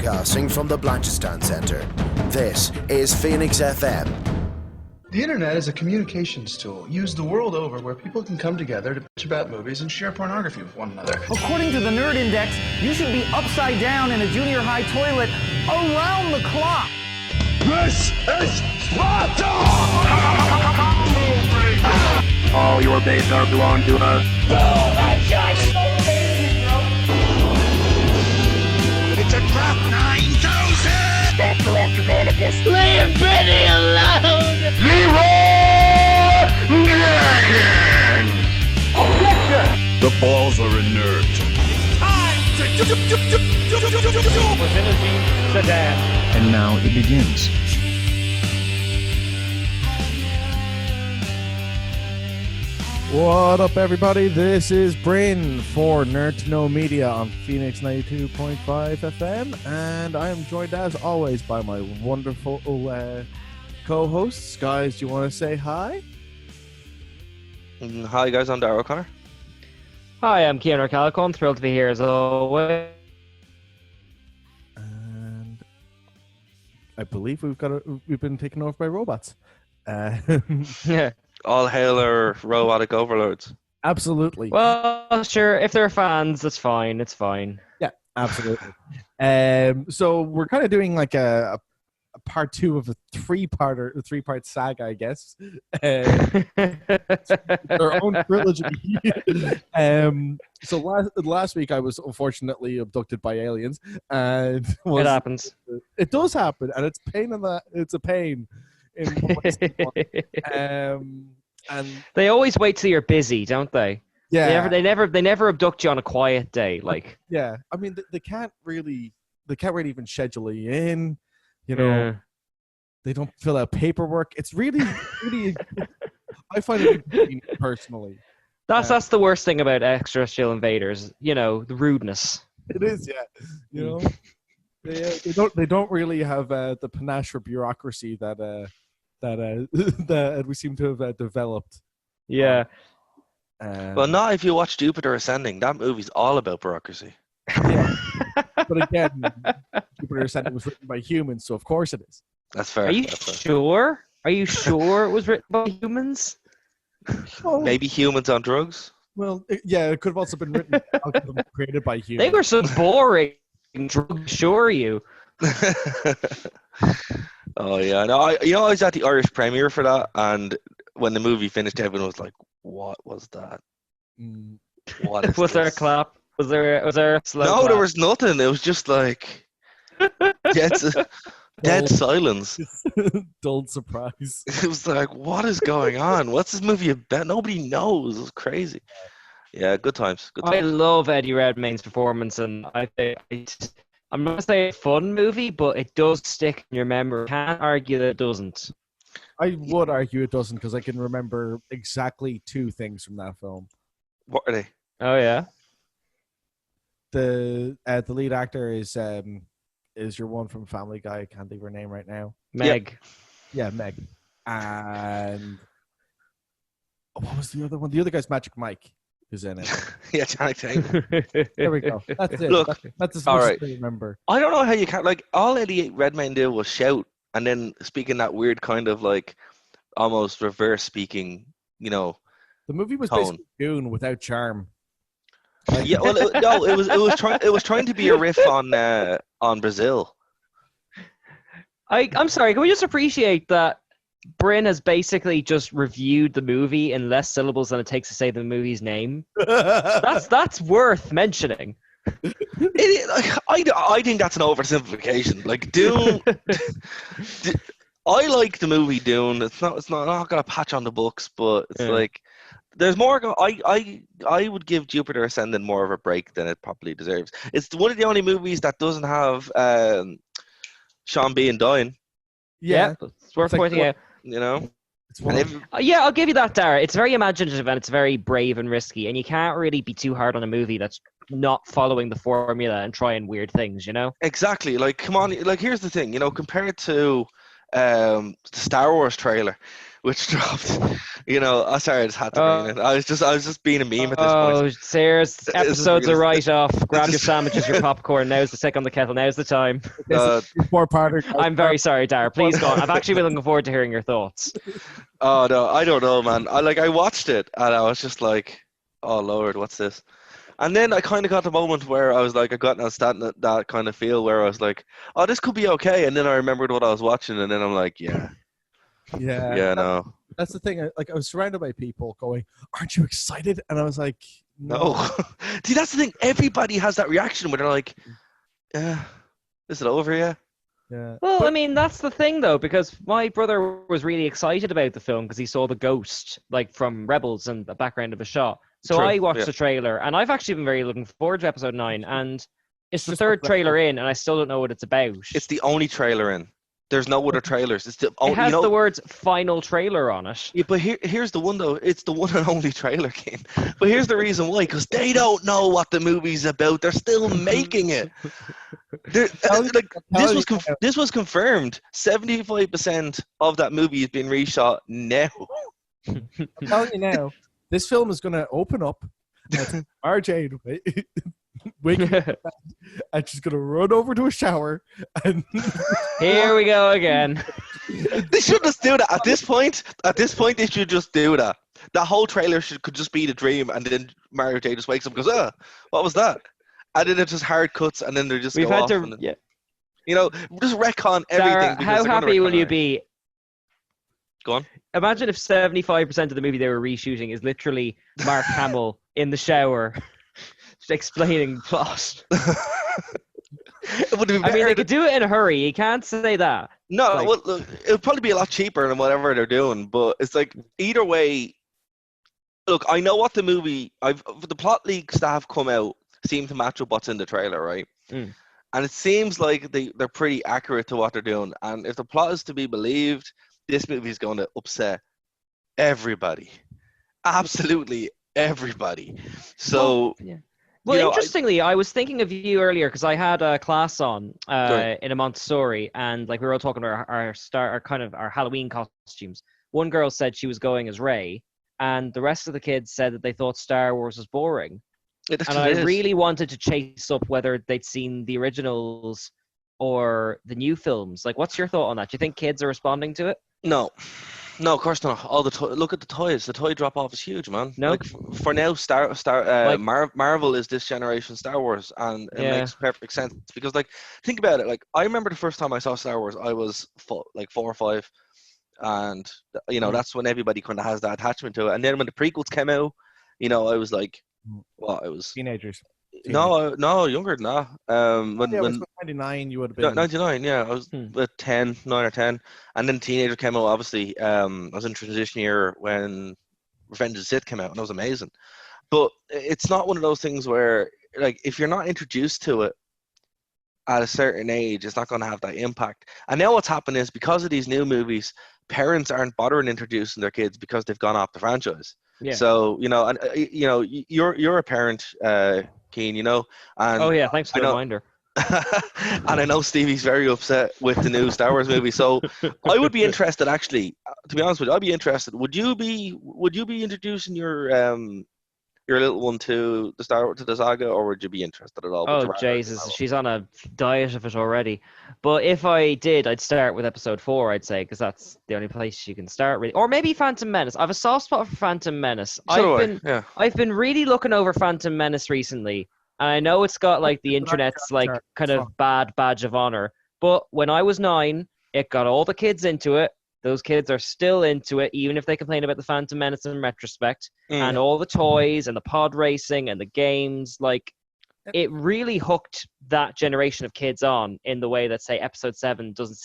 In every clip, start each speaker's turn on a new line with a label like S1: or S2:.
S1: Broadcasting from the Blanchistan Centre. This is Phoenix FM.
S2: The internet is a communications tool used the world over where people can come together to bitch about movies and share pornography with one another.
S3: According to the Nerd Index, you should be upside down in a junior high toilet around the clock.
S4: This is Sparta!
S5: All your days are belong to us.
S4: It's a trap 9000!
S5: Stop collecting all of us. Leave Benny alone!
S4: Leroy Jenkins!
S5: Objection!
S4: The balls are inert.
S6: And now it begins.
S7: What up, everybody? This is Bryn for Nerd to Know Media on Phoenix 92.5 FM, and I am joined as always by my wonderful co-hosts. Guys, do you want to say hi?
S8: Hi guys, I'm Darrell O'Connor.
S9: Hi, I'm Keanu Calico. I'm thrilled to be here as always.
S7: And I believe we've been taken over by robots.
S9: Yeah.
S8: All hail our robotic overlords.
S7: Absolutely.
S9: Well, sure. If they're fans, that's fine. It's fine.
S7: Yeah, absolutely. So we're kind of doing like a part two of a three-part saga, I guess. Their own trilogy. So last week I was unfortunately abducted by aliens, and
S9: It happens.
S7: It does happen, and it's a pain. And
S9: They always wait till you're busy, don't they?
S7: yeah,
S9: They never abduct you on a quiet day. Like,
S7: yeah. I mean, they can't really even schedule you in. You know,
S9: yeah.
S7: They don't fill out paperwork. It's really. I find it inconvenient personally.
S9: That's the worst thing about extraterrestrial invaders. You know, the rudeness.
S7: It is, yeah. You know, they don't really have the panache for bureaucracy that we seem to have developed.
S9: Yeah.
S8: Well, not if you watch Jupiter Ascending. That movie's all about bureaucracy.
S7: Yeah. But again, Jupiter Ascending was written by humans, so of course it is.
S8: That's fair.
S9: Are you
S8: That's fair.
S9: sure? Are you sure it was written by humans?
S7: Oh,
S8: Maybe humans on drugs?
S7: well, it could have also been written created by humans.
S9: They were so boring. I assure you.
S8: Oh yeah, no. I was at the Irish premiere for that, and when the movie finished, everyone was like, "What was that? What is
S9: Was there a
S8: this?"
S9: clap? Was there a slow
S8: No,
S9: clap?
S8: there was nothing. It was just like dead silence.
S7: Dulled surprise.
S8: It was like, what is going on? What's this movie about? Nobody knows. It was crazy. Yeah, good times. Good
S9: I
S8: times.
S9: love Eddie Redmayne's performance, and I think I'm not gonna say a fun movie, but it does stick in your memory. Can't argue that it doesn't.
S7: I would argue it doesn't, because I can remember exactly two things from that film.
S8: What are they?
S9: Oh yeah.
S7: The lead actor is your one from Family Guy. I can't think of her name right now.
S9: Meg.
S7: Yeah, Meg. And what was the other one? The other guy's Magic Mike, who's in it.
S8: Yeah, Channing Tatum.
S7: There we go. That's it.
S8: Look,
S7: that's as
S8: all
S7: much
S8: right.
S7: as I remember.
S8: I don't know how you can't, like, all Eddie Redmayne did was shout and then speak in that weird kind of like almost reverse speaking, you know.
S7: The movie was
S8: Tone.
S7: basically Dune without charm.
S8: Yeah, well, it was trying to be a riff on Brazil.
S9: I'm sorry. Can we just appreciate that Bryn has basically just reviewed the movie in less syllables than it takes to say the movie's name? That's worth mentioning.
S8: I think that's an oversimplification. Like Dune, I like the movie Dune. It's not got a patch on the books, but it's like there's more. I would give Jupiter Ascending more of a break than it probably deserves. It's one of the only movies that doesn't have Sean Bean dying.
S9: Yeah, it's worth pointing out.
S8: You know.
S9: Yeah, I'll give you that, Dara. It's very imaginative and it's very brave and risky, and you can't really be too hard on a movie that's not following the formula and trying weird things, you know?
S8: Exactly. Like, come on. Like, here's the thing. You know, compared to the Star Wars trailer, which dropped. I'm sorry, I just had to bring it. I was just being a meme at this point.
S9: Oh, Sarah's episodes are right off. Grab your
S8: just-
S9: sandwiches, your popcorn. Now's the stick on the kettle. Now's the time.
S7: Four-parter.
S9: I'm very sorry, Dara. Please go on. I've actually been looking forward to hearing your thoughts.
S8: Oh no, I don't know, man. I watched it and I was just like, oh Lord, what's this? And then I kind of got the moment where I was like, I got that kind of feel where I was like, oh, this could be okay. And then I remembered what I was watching, and then I'm like, yeah, no.
S7: That's the thing. I was surrounded by people going, "Aren't you excited?" And I was like,
S8: No. See, that's the thing. Everybody has that reaction where they're like, is it over yet?
S7: Yeah.
S9: Well, I mean, that's the thing, though, because my brother was really excited about the film because he saw the ghost, like, from Rebels and the background of a shot. So
S8: True,
S9: I watched
S8: yeah.
S9: the trailer, and I've actually been very looking forward to episode 9, and it's the third trailer in, and I still don't know what it's about.
S8: It's the only trailer in. There's no other trailers. It's the
S9: It has the words "final trailer" on it.
S8: Yeah, but here's the one though. It's the one and only trailer, King. But here's the reason why: because they don't know what the movie's about. They're still making it. This was confirmed. 75% of that movie is being reshot now.
S7: I'm telling you now, this film is going to open up. RJ, and she's going to run over to a shower. And
S9: here we go again.
S8: They should just do that. At this point, they should just do that. That whole trailer could just be the dream, and then Mario J just wakes up and goes, what was that? And then it's just hard cuts, and then they just go off. Just retcon everything.
S9: Sarah, how happy will you be?
S8: Go on.
S9: Imagine if 75% of the movie they were reshooting is literally Mark Hamill in the shower just explaining the plot. They could do it in a hurry. You can't say that.
S8: No, look, it would probably be a lot cheaper than whatever they're doing, but it's like, either way, look, I know what the movie, the plot leaks that have come out seem to match up what's in the trailer, right?
S9: Mm.
S8: And it seems like they're pretty accurate to what they're doing. And if the plot is to be believed, this movie is going to upset everybody. Absolutely everybody. So,
S9: Well, interestingly, I was thinking of you earlier because I had a class on in a Montessori, and like we were all talking about our Halloween costumes. One girl said she was going as Rey, and the rest of the kids said that they thought Star Wars was boring. And I really wanted to chase up whether they'd seen the originals or the new films. Like, what's your thought on that? Do you think kids are responding to it?
S8: No, of course not. Look at the toys. The toy drop off is huge, man.
S9: No,
S8: like, for now, Marvel is this generation Star Wars, and it makes perfect sense because, like, think about it. Like, I remember the first time I saw Star Wars, I was 4 or 5, and that's when everybody kind of has that attachment to it. And then when the prequels came out, I was like, well, I was
S7: teenagers.
S8: No, younger than that. When
S7: 99, you would have been
S8: 99. Yeah, I was 9 or 10, and then Teenager came out. Obviously, I was in transition year when Revenge of the Sith came out, and that was amazing. But it's not one of those things where, like, if you're not introduced to it at a certain age, it's not going to have that impact. And now what's happened is, because of these new movies, parents aren't bothering introducing their kids because they've gone off the franchise. Yeah. So you're a parent, Keen, and
S9: oh yeah, thanks for the reminder.
S8: And I know Stevie's very upset with the new Star Wars movie, so I would be interested. Actually, to be honest with you, I'd be interested. Would you be introducing your little one to the saga, or would you be interested at all?
S9: Oh Jesus, she's on a diet of it already. But if I did, I'd start with episode 4, I'd say, because that's the only place you can start, really. Or maybe Phantom Menace. I have a soft spot for Phantom Menace. I've been really looking over Phantom Menace recently, and I know it's got like the internet's like kind of bad badge of honor. But when I was 9, it got all the kids into it. Those kids are still into it, even if they complain about the Phantom Menace in retrospect, and all the toys and the pod racing and the games. Like, it really hooked that generation of kids on in the way that, say, Episode 7 doesn't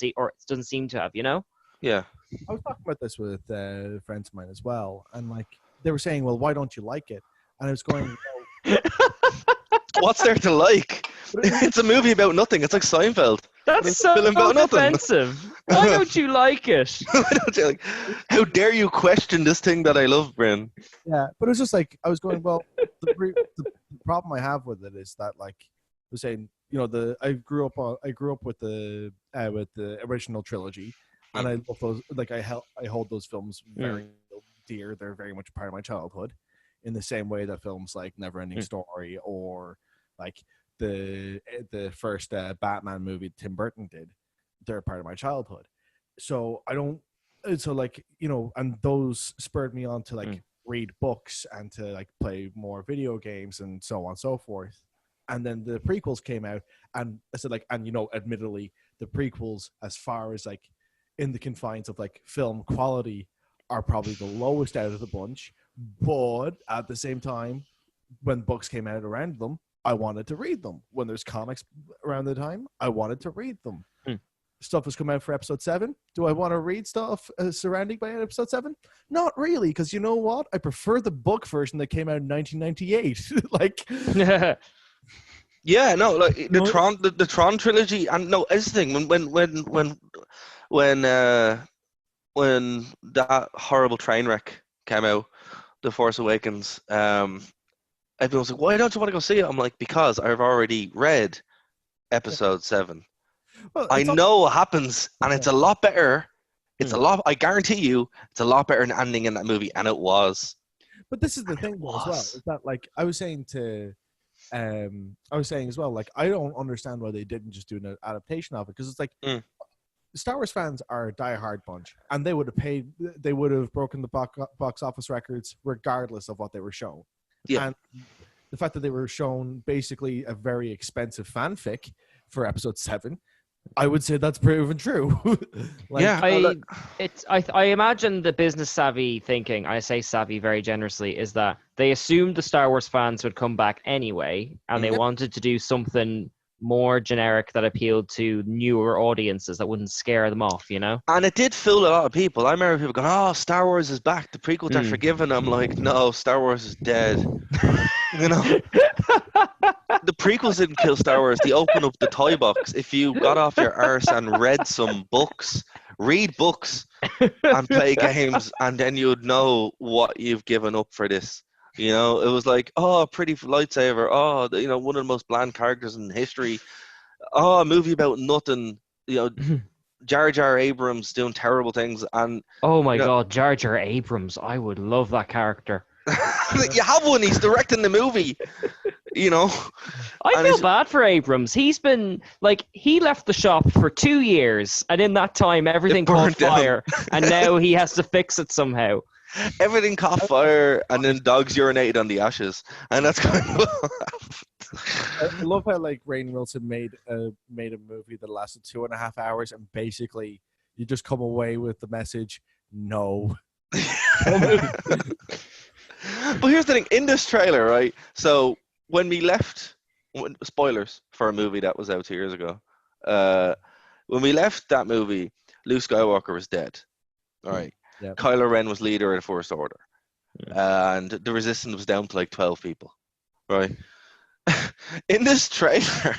S9: seem to have.
S8: Yeah.
S7: I was talking about this with friends of mine as well, and like they were saying, "Well, why don't you like it?" And I was going,
S8: "What's there to like? It's a movie about nothing. It's like Seinfeld."
S9: That's so offensive. Why don't you like it?
S8: How dare you question this thing that I love, Bryn?
S7: Yeah, but it was just like, I was going, well, the problem I have with it is that, like, I was saying, I grew up with the original trilogy, and I love those. Like I hold those films very dear. They're very much part of my childhood, in the same way that films like Neverending Story or like the first Batman movie Tim Burton did, they're part of my childhood. So I don't. So like, you know, and those spurred me on to like read books and to like play more video games and so on and so forth. And then the prequels came out, and I said like, and you know, admittedly, the prequels, as far as like in the confines of like film quality, are probably the lowest out of the bunch. But at the same time, when books came out around them, I wanted to read them. When there's comics around the time, I wanted to read them. Stuff has come out for episode 7. Do I want to read stuff surrounding by episode 7? Not really, because you know what? I prefer the book version that came out in 1998. Like,
S8: yeah, no, like the Tron trilogy, and no, it's the thing when that horrible train wreck came out, The Force Awakens, everyone was like, "Why don't you want to go see it?" I'm like, because I've already read episode 7.
S7: well,
S8: I know what happens, and it's a lot better. It's a lot. I guarantee you, it's a lot better than ending in that movie, and it was.
S7: But this is the thing, though, as well, is that like I was saying as well, like I don't understand why they didn't just do an adaptation of it, because it's like Star Wars fans are a diehard bunch, and they would have broken the box office records regardless of what they were shown.
S8: Yeah.
S7: And the fact that they were shown basically a very expensive fanfic for episode 7, I would say that's proven true. Like,
S9: yeah, I imagine the business savvy thinking, I say savvy very generously, is that they assumed the Star Wars fans would come back anyway, and they wanted to do something more generic that appealed to newer audiences that wouldn't scare them off, you know?
S8: And it did fool a lot of people. I remember people going, "Oh, Star Wars is back. The prequels are forgiven." I'm like, no, Star Wars is dead. You know? The prequels didn't kill Star Wars. They opened up the toy box. If you got off your arse and read some books, read books and play games, and then you'd know what you've given up for this. You know, it was like, oh, a pretty lightsaber. Oh, you know, one of the most bland characters in history. Oh, a movie about nothing. You know, Jar Jar Abrams doing terrible things. And
S9: oh my God, Jar Jar Abrams. I would love that character.
S8: You have one. He's directing the movie. You know,
S9: I feel bad for Abrams. He's been like, he left the shop for 2 years, and in that time, everything caught fire, and now he has to fix it somehow.
S8: Everything caught fire, and then dogs urinated on the ashes, and that's kind of what happened.
S7: I love how like Rainn Wilson made a movie that lasted 2.5 hours, and basically you just come away with the message, no.
S8: But here's the thing, in this trailer, right? So when we left, spoilers for a movie that was out 2 years ago. When we left that movie, Luke Skywalker was dead. All right. Yep. Kylo Ren was leader of the First Order. And the Resistance was down to like 12 people. Right? In this trailer,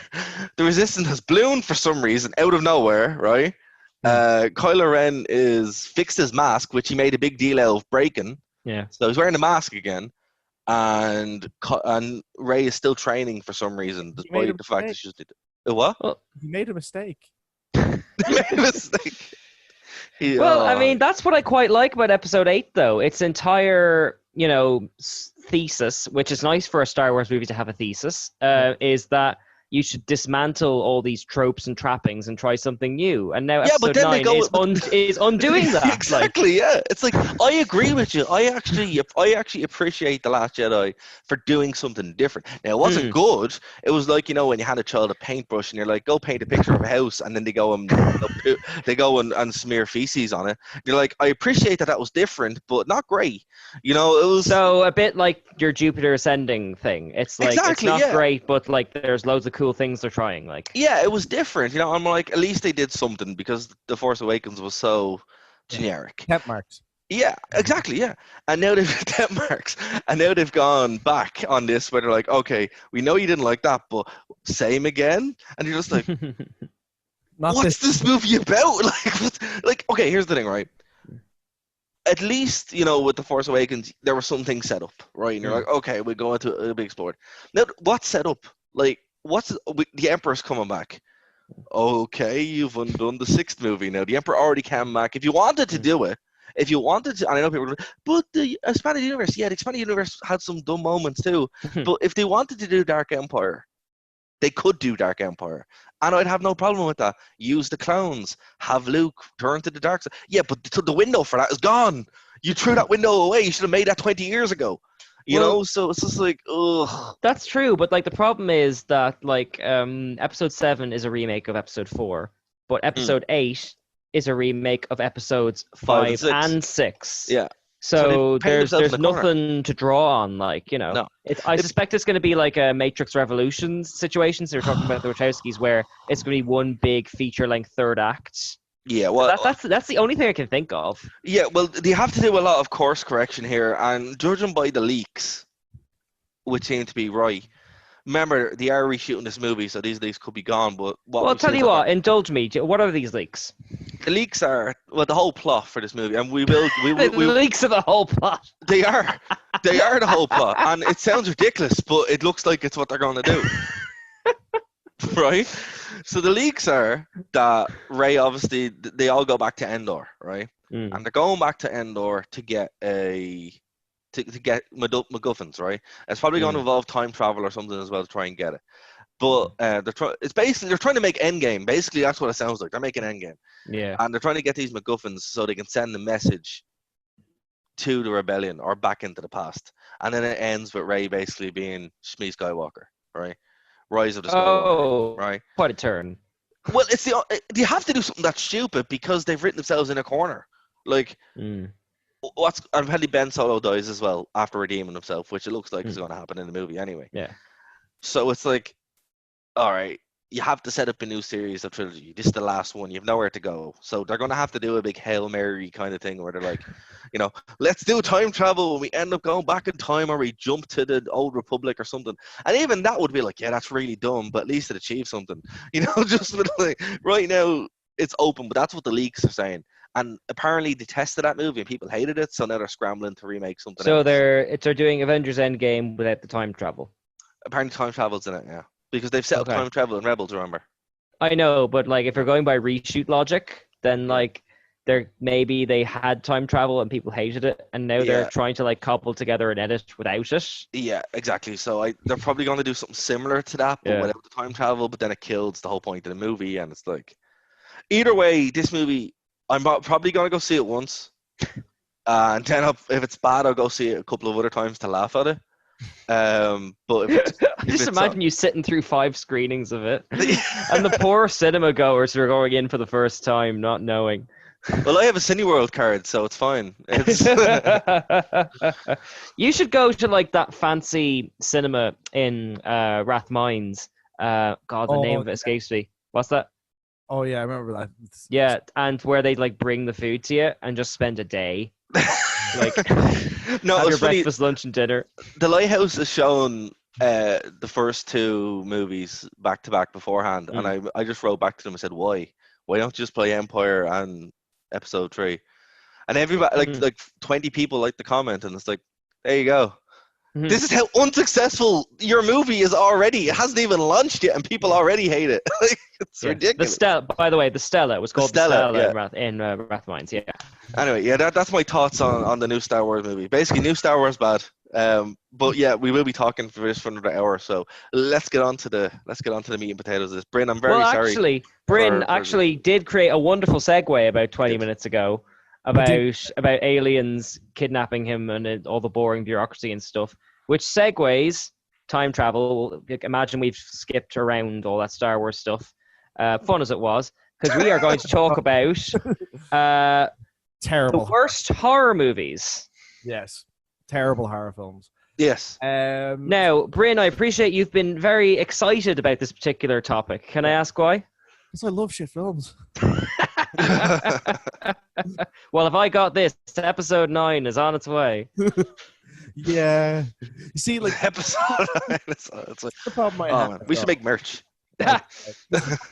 S8: the Resistance has ballooned for some reason out of nowhere, right? Kylo Ren is fixed his mask, which he made a big deal out of breaking.
S9: Yeah.
S8: So he's wearing the mask again. And Rey is still training for some reason, despite the fact that she's what?
S7: Well, he made a mistake.
S8: He made a mistake.
S9: I mean, that's what I quite like about Episode 8, though. Its entire, you know, thesis, which is nice for a Star Wars movie to have a thesis, is that you should dismantle all these tropes and trappings and try something new. And now Episode 9 is undoing that.
S8: Exactly, yeah. It's like, I agree with you. I actually appreciate The Last Jedi for doing something different. Now, it wasn't good. It was like, you know, when you had a child a paintbrush and you're like, go paint a picture of a house, and then they go and smear feces on it. You're like, I appreciate that was different, but not great. You know, it was...
S9: So, a bit like your Jupiter Ascending thing. It's like, exactly, it's not great, but like, there's loads of cool things they're trying. Like,
S8: yeah, it was different. You know, I'm like, at least they did something, because The Force Awakens was so generic.
S7: Temp marks.
S8: Yeah, exactly. Yeah, and now they've temp marks, and now they've gone back on this where they're like, okay, we know you didn't like that, but same again, and you're just like, what's this movie about? Like, okay, here's the thing, right? At least, you know, with The Force Awakens, there was something set up, right? And you're like, okay, we're going to be explored. Now, what's set up? Like, the Emperor's coming back. Okay, you've undone the 6th movie now. The Emperor already came back. If you wanted to do it, if you wanted to, and I know people are like, but the expanded universe, yeah, the expanded universe had some dumb moments too. But if they wanted to do Dark Empire, they could do Dark Empire. And I'd have no problem with that. Use the clones. Have Luke turn to the dark side. Yeah, but the window for that is gone. You threw that window away. You should have made that 20 years ago. You know? So it's just like, ugh.
S9: That's true, but like the problem is that like episode 7 is a remake of episode 4, but episode 8 is a remake of episodes 5 and 6.
S8: Yeah.
S9: So there's
S8: the
S9: nothing to draw on, like, you know.
S8: No.
S9: I suspect it's going to be like a Matrix Revolutions situation. So you're talking about the Wachowskis, where it's going to be one big feature-length third act.
S8: Yeah, well,
S9: that's the only thing I can think of.
S8: Yeah, well, they have to do a lot of course correction here, and judging by the leaks, which seem to be right. Remember, they are reshooting this movie, so these leaks could be gone. But
S9: I'll tell you what, indulge me. What are these leaks?
S8: The leaks are the whole plot for this movie, and we will.
S9: The leaks are the whole plot.
S8: They are the whole plot, and it sounds ridiculous, but it looks like it's what they're going to do. Right? So the leaks are that Rey, obviously, they all go back to Endor, right? And they're going back to Endor to get to get MacGuffins, right? It's probably going to involve time travel or something as well to try and get it. But they're trying to make Endgame. Basically, that's what it sounds like. They're making Endgame. Yeah. And they're trying to get these MacGuffins so they can send the message to the rebellion or back into the past. And then it ends with Rey basically being Shmi Skywalker, right? Rise of the Skywalker, right?
S9: Quite a turn.
S8: Well, they have to do something that's stupid because they've written themselves in a corner. Like, and apparently Ben Solo dies as well after redeeming himself, which it looks like is going to happen in the movie anyway.
S9: Yeah.
S8: So it's like, all right, you have to set up a new series of trilogy. This is the last one. You have nowhere to go. So they're going to have to do a big Hail Mary kind of thing where they're like, you know, let's do time travel when we end up going back in time, or we jump to the old Republic or something. And even that would be like, yeah, that's really dumb, but at least it achieved something. You know, just like, right now it's open, but that's what the leaks are saying. And apparently they tested that movie and people hated it, so now they're scrambling to remake something else.
S9: So they're doing Avengers Endgame without the time travel.
S8: Apparently time travel's in it, yeah. Because they've set up time travel in Rebels, remember?
S9: I know, but like if you're going by reshoot logic, then like maybe they had time travel and people hated it, and now they're trying to like cobble together an edit without it.
S8: Yeah, exactly. So they're probably going to do something similar to that, but without the time travel. But then it kills the whole point of the movie, and it's like, either way, this movie, I'm probably going to go see it once, and then if it's bad, I'll go see it a couple of other times to laugh at it. But
S9: I just imagine you sitting through 5 screenings of it, and the poor cinema goers who are going in for the first time, not knowing.
S8: Well, I have a Cineworld card, so it's fine.
S9: You should go to like that fancy cinema in Rathmines. God, the name of it escapes me. What's that?
S7: Oh yeah, I remember that.
S9: Yeah, and where they like bring the food to you and just spend a day. Like,
S8: no,
S9: have your
S8: funny.
S9: breakfast, lunch, and dinner.
S8: The Lighthouse has shown the first 2 movies back to back beforehand, and I just wrote back to them and said, why don't you just play Empire and Episode 3? And everybody, like 20 people liked the comment, and it's like, there you go. This is how unsuccessful your movie is already. It hasn't even launched yet, and people already hate it. It's ridiculous.
S9: By the way, the Stella was called the Stella in Rathmines. Yeah.
S8: Anyway, yeah, that's my thoughts on the new Star Wars movie. Basically, new Star Wars bad. But yeah, we will be talking for another hour. So let's get on to the meat and potatoes of this. Bryn, I'm very sorry.
S9: Actually, Bryn actually did create a wonderful segue about 20 minutes ago about aliens kidnapping him and all the boring bureaucracy and stuff, which segues time travel. Imagine we've skipped around all that Star Wars stuff, fun as it was, because we are going to talk about
S7: terrible,
S9: the worst horror movies.
S7: Yes, terrible horror films.
S8: Yes.
S9: Now, Bryn, I appreciate you've been very excited about this particular topic. Can I ask why?
S7: Because I love shit films.
S9: Well, if I got this, episode 9 is on its way.
S7: Yeah. You see, like
S8: episode 9. It's like,
S7: the problem I have.
S8: Man, we should make merch.
S7: I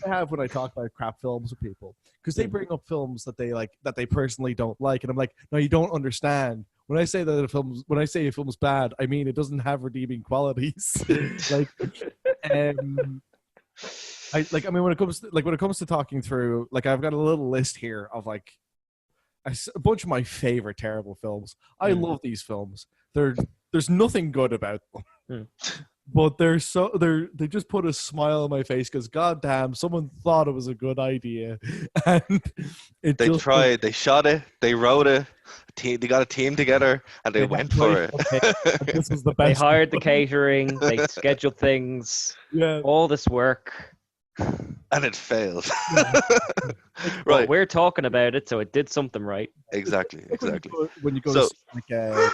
S7: have when I talk about crap films with people, because they bring up films that they like, that they personally don't like, and I'm like, no, you don't understand. When I say a film's bad, I mean it doesn't have redeeming qualities. Like, I mean, when it comes to talking through, like, I've got a little list here of like a bunch of my favorite terrible films. I love these films. There's nothing good about them, but they just put a smile on my face because goddamn, someone thought it was a good idea, and
S8: they tried. They shot it. They wrote it. They got a team together and they went for it.
S7: Okay. This was the best.
S9: They hired the catering. They scheduled things.
S7: Yeah.
S9: All this work.
S8: And it failed.
S9: Right. Well, we're talking about it, so it did something right.
S8: Exactly.
S7: When you go to see, like a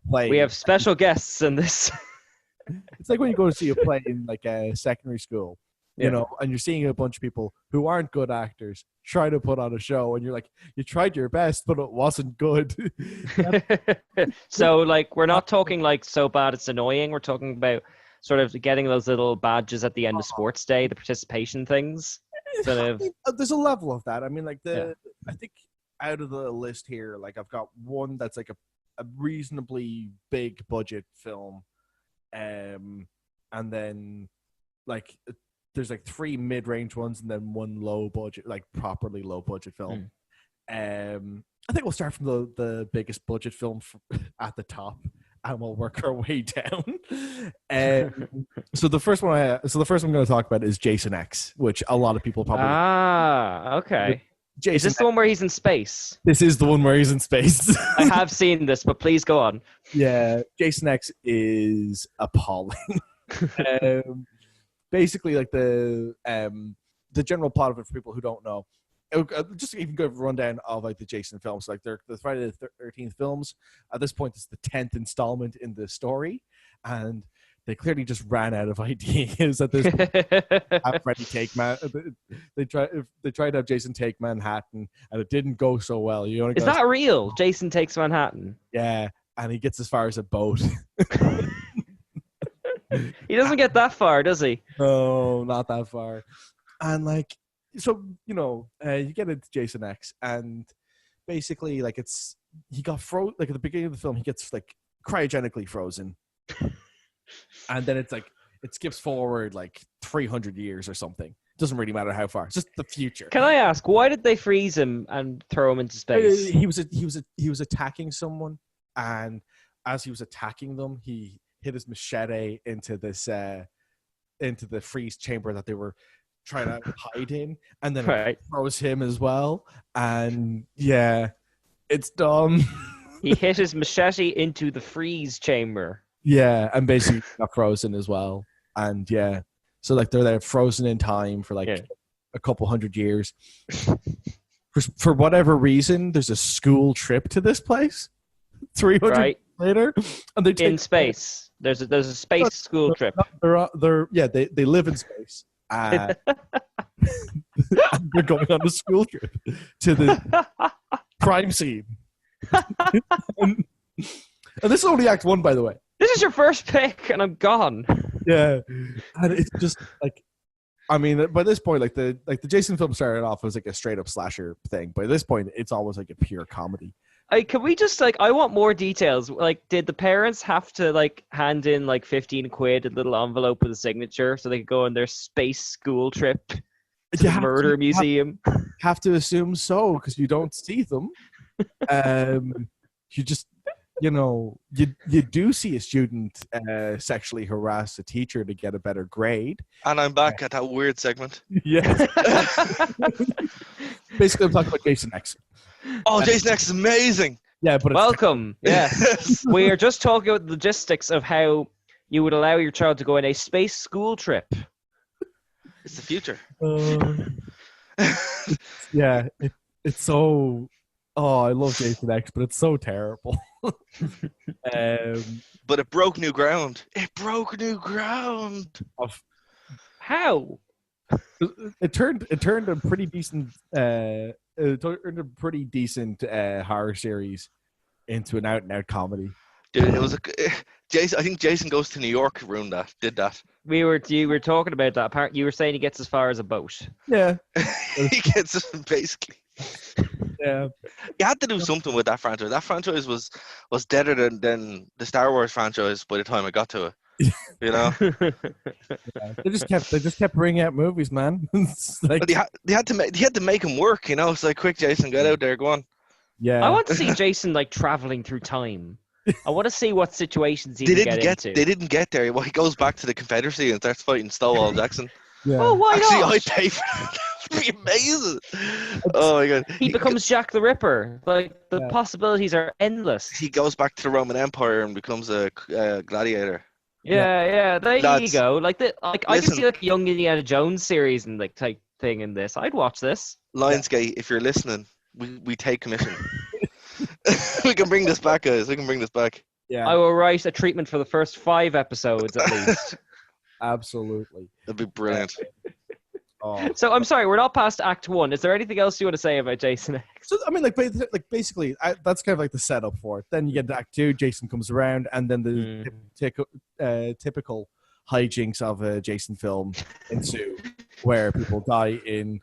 S7: play.
S9: We have special guests in this.
S7: It's like when you go to see a play in like a secondary school, you know, and you're seeing a bunch of people who aren't good actors try to put on a show, and you're like, you tried your best, but it wasn't good.
S9: So, like, we're not talking like so bad it's annoying. We're talking about sort of getting those little badges at the end of sports day, the participation things. Sort of.
S7: There's a level of that. I mean, like I think out of the list here, like I've got one that's like a reasonably big budget film, and then like there's like 3 mid-range ones and then 1 low budget, like properly low budget film. I think we'll start from the biggest budget film at the top, and we'll work our way down. So the first one I'm going to talk about is Jason X, which a lot of people probably.
S9: Okay.
S7: Jason
S9: is this the one where he's in space?
S7: This is the one where he's in space.
S9: I have seen this, but please go on.
S7: Yeah, Jason X is appalling. Basically, like the general plot of it for people who don't know. Just to even give a rundown of like the Jason films, like they're the Friday the 13th films. At this point, it's the 10th installment in the story, and they clearly just ran out of ideas at this point. Have Freddy take they tried to have Jason take Manhattan, and it didn't go so well.
S9: Is that real? Jason takes Manhattan.
S7: Yeah, and he gets as far as a boat.
S9: He doesn't get that far, does he?
S7: No, not that far. And like, so you get into Jason X, and basically, like, he got frozen. Like at the beginning of the film, he gets like cryogenically frozen. And then it's like it skips forward like 300 years or something. Doesn't really matter how far. It's just the future.
S9: Can I ask, why did they freeze him and throw him into space?
S7: He was attacking someone, and as he was attacking them, he hit his machete into this into the freeze chamber that they were trying to hide in, and then it froze him as well. And yeah, it's dumb.
S9: He hit his machete into the freeze chamber.
S7: Yeah, and basically got frozen as well. And yeah, so like they're there frozen in time for like a couple hundred years. For whatever reason, there's a school trip to this place 300 years later, and they take
S9: in space. There's a space school trip.
S7: They live in space. And they're going on a school trip to the crime scene. and this is only Act 1, by the way.
S9: This is your first pick, and I'm gone.
S7: Yeah, and it's just like, I mean, by this point, like the Jason film started off as like a straight up slasher thing. By this point, it's almost like a pure comedy.
S9: Can we just I want more details. Like, did the parents have to like hand in like 15 quid, a little envelope with a signature, so they could go on their space school trip to the murder museum?
S7: Have to assume so, because you don't see them. You just. You do see a student sexually harass a teacher to get a better grade.
S8: And I'm back at that weird segment.
S7: Yeah. Basically, I'm talking about Jason X.
S8: Oh, Jason X is amazing.
S7: Yeah, but
S9: welcome. Yes. We are just talking about the logistics of how you would allow your child to go on a space school trip.
S8: It's the future.
S7: Yeah, it's so... Oh, I love Jason X, but it's so terrible.
S8: But it broke new ground. It broke new ground.
S9: How?
S7: It turned a pretty decent horror series into an out and out comedy.
S8: Dude, it was Jason. I think Jason Goes to New York did that.
S9: You were talking about that part. You were saying he gets as far as a boat.
S7: Yeah,
S8: he gets basically.
S7: Yeah,
S8: you had to do something with that franchise. That franchise was deader than the Star Wars franchise by the time I got to it. You know,
S7: They just kept bringing out movies, man. It's like,
S8: but they had to make him work. You know, it's like, quick, Jason, get out there, go on.
S7: yeah.
S9: I want to see Jason like traveling through time. I want to see what situations he
S8: They
S9: can
S8: didn't
S9: get into.
S8: They didn't get there. Well, he goes back to the Confederacy and starts fighting Stonewall Jackson.
S7: Yeah.
S9: Oh, why
S8: Actually,
S9: not?
S8: I'd pay for that. That would be amazing. Oh my god.
S9: He becomes Jack the Ripper. Like the
S7: Yeah.
S9: possibilities are endless.
S8: He goes back to the Roman Empire and becomes a gladiator.
S9: Yeah. There you
S8: Lads,
S9: go. Like I can
S8: listen.
S9: see like a young Indiana Jones series and like type thing in this. I'd watch this.
S8: Lionsgate, if you're listening, we take commission. We can bring this back, guys. We can bring this back.
S7: Yeah.
S9: I will write a treatment for the first 5 episodes at least.
S7: Absolutely.
S8: That'd be brilliant.
S7: Oh.
S9: So I'm sorry, we're not past Act 1. Is there anything else you want to say about Jason X?
S7: So I mean, like basically, that's kind of like the setup for it. Then you get to Act 2. Jason comes around, and then the typical hijinks of a Jason film ensue, where people die in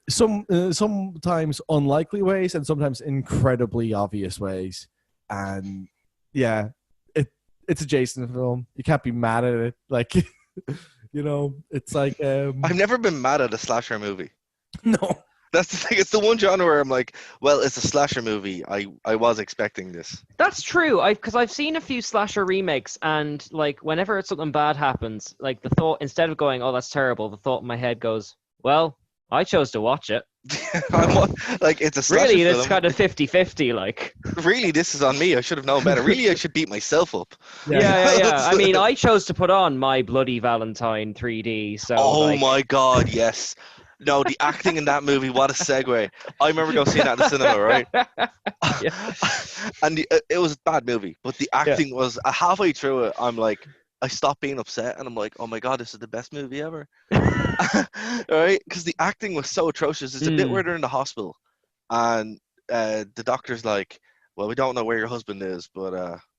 S7: sometimes unlikely ways and sometimes incredibly obvious ways. And yeah, it's a Jason film. You can't be mad at it. Like, you know, it's like
S8: I've never been mad at a slasher movie.
S7: no.
S8: That's the thing. It's the one genre where I'm like, well, it's a slasher movie. I was expecting this.
S9: That's true. Because I've seen a few slasher remakes, and like whenever something bad happens, like the thought, instead of going, "Oh, that's terrible," the thought in my head goes, "Well, I chose to watch it."
S8: Like, it's a slasher
S9: Really,
S8: film.
S9: it's kind of 50-50. Like,
S8: Really, this is on me. I should have known better. Really, I should beat myself up.
S9: yeah. I mean, I chose to put on My Bloody Valentine 3D. So,
S8: Oh
S9: like,
S8: my god, yes. No, the acting in that movie, what a segue. I remember going seeing that in the cinema, right? And it was a bad movie, but the acting was halfway through it. I'm like, I stopped being upset, and I'm like, oh my god, this is the best movie ever. Right? Because the acting was so atrocious. It's a bit where they're in the hospital, and the doctor's like, well, we don't know where your husband is, but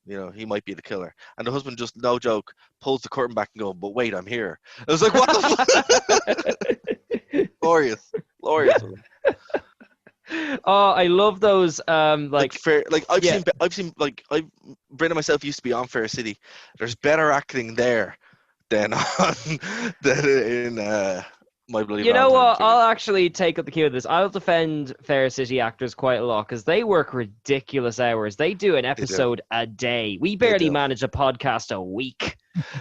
S8: you know, he might be the killer. And the husband, just no joke, pulls the curtain back and goes, but wait, I'm here. I was like, what the fuck? Glorious.
S9: Oh, I love those.
S8: Like fair, like I've seen like Brenda myself used to be on Fair City. There's better acting there than in My Bloody
S9: You know what?
S8: Valentine.
S9: I'll actually take up the cue of this. I'll defend Fair City actors quite a lot because they work ridiculous hours. They do an episode a day. We barely manage a podcast a week.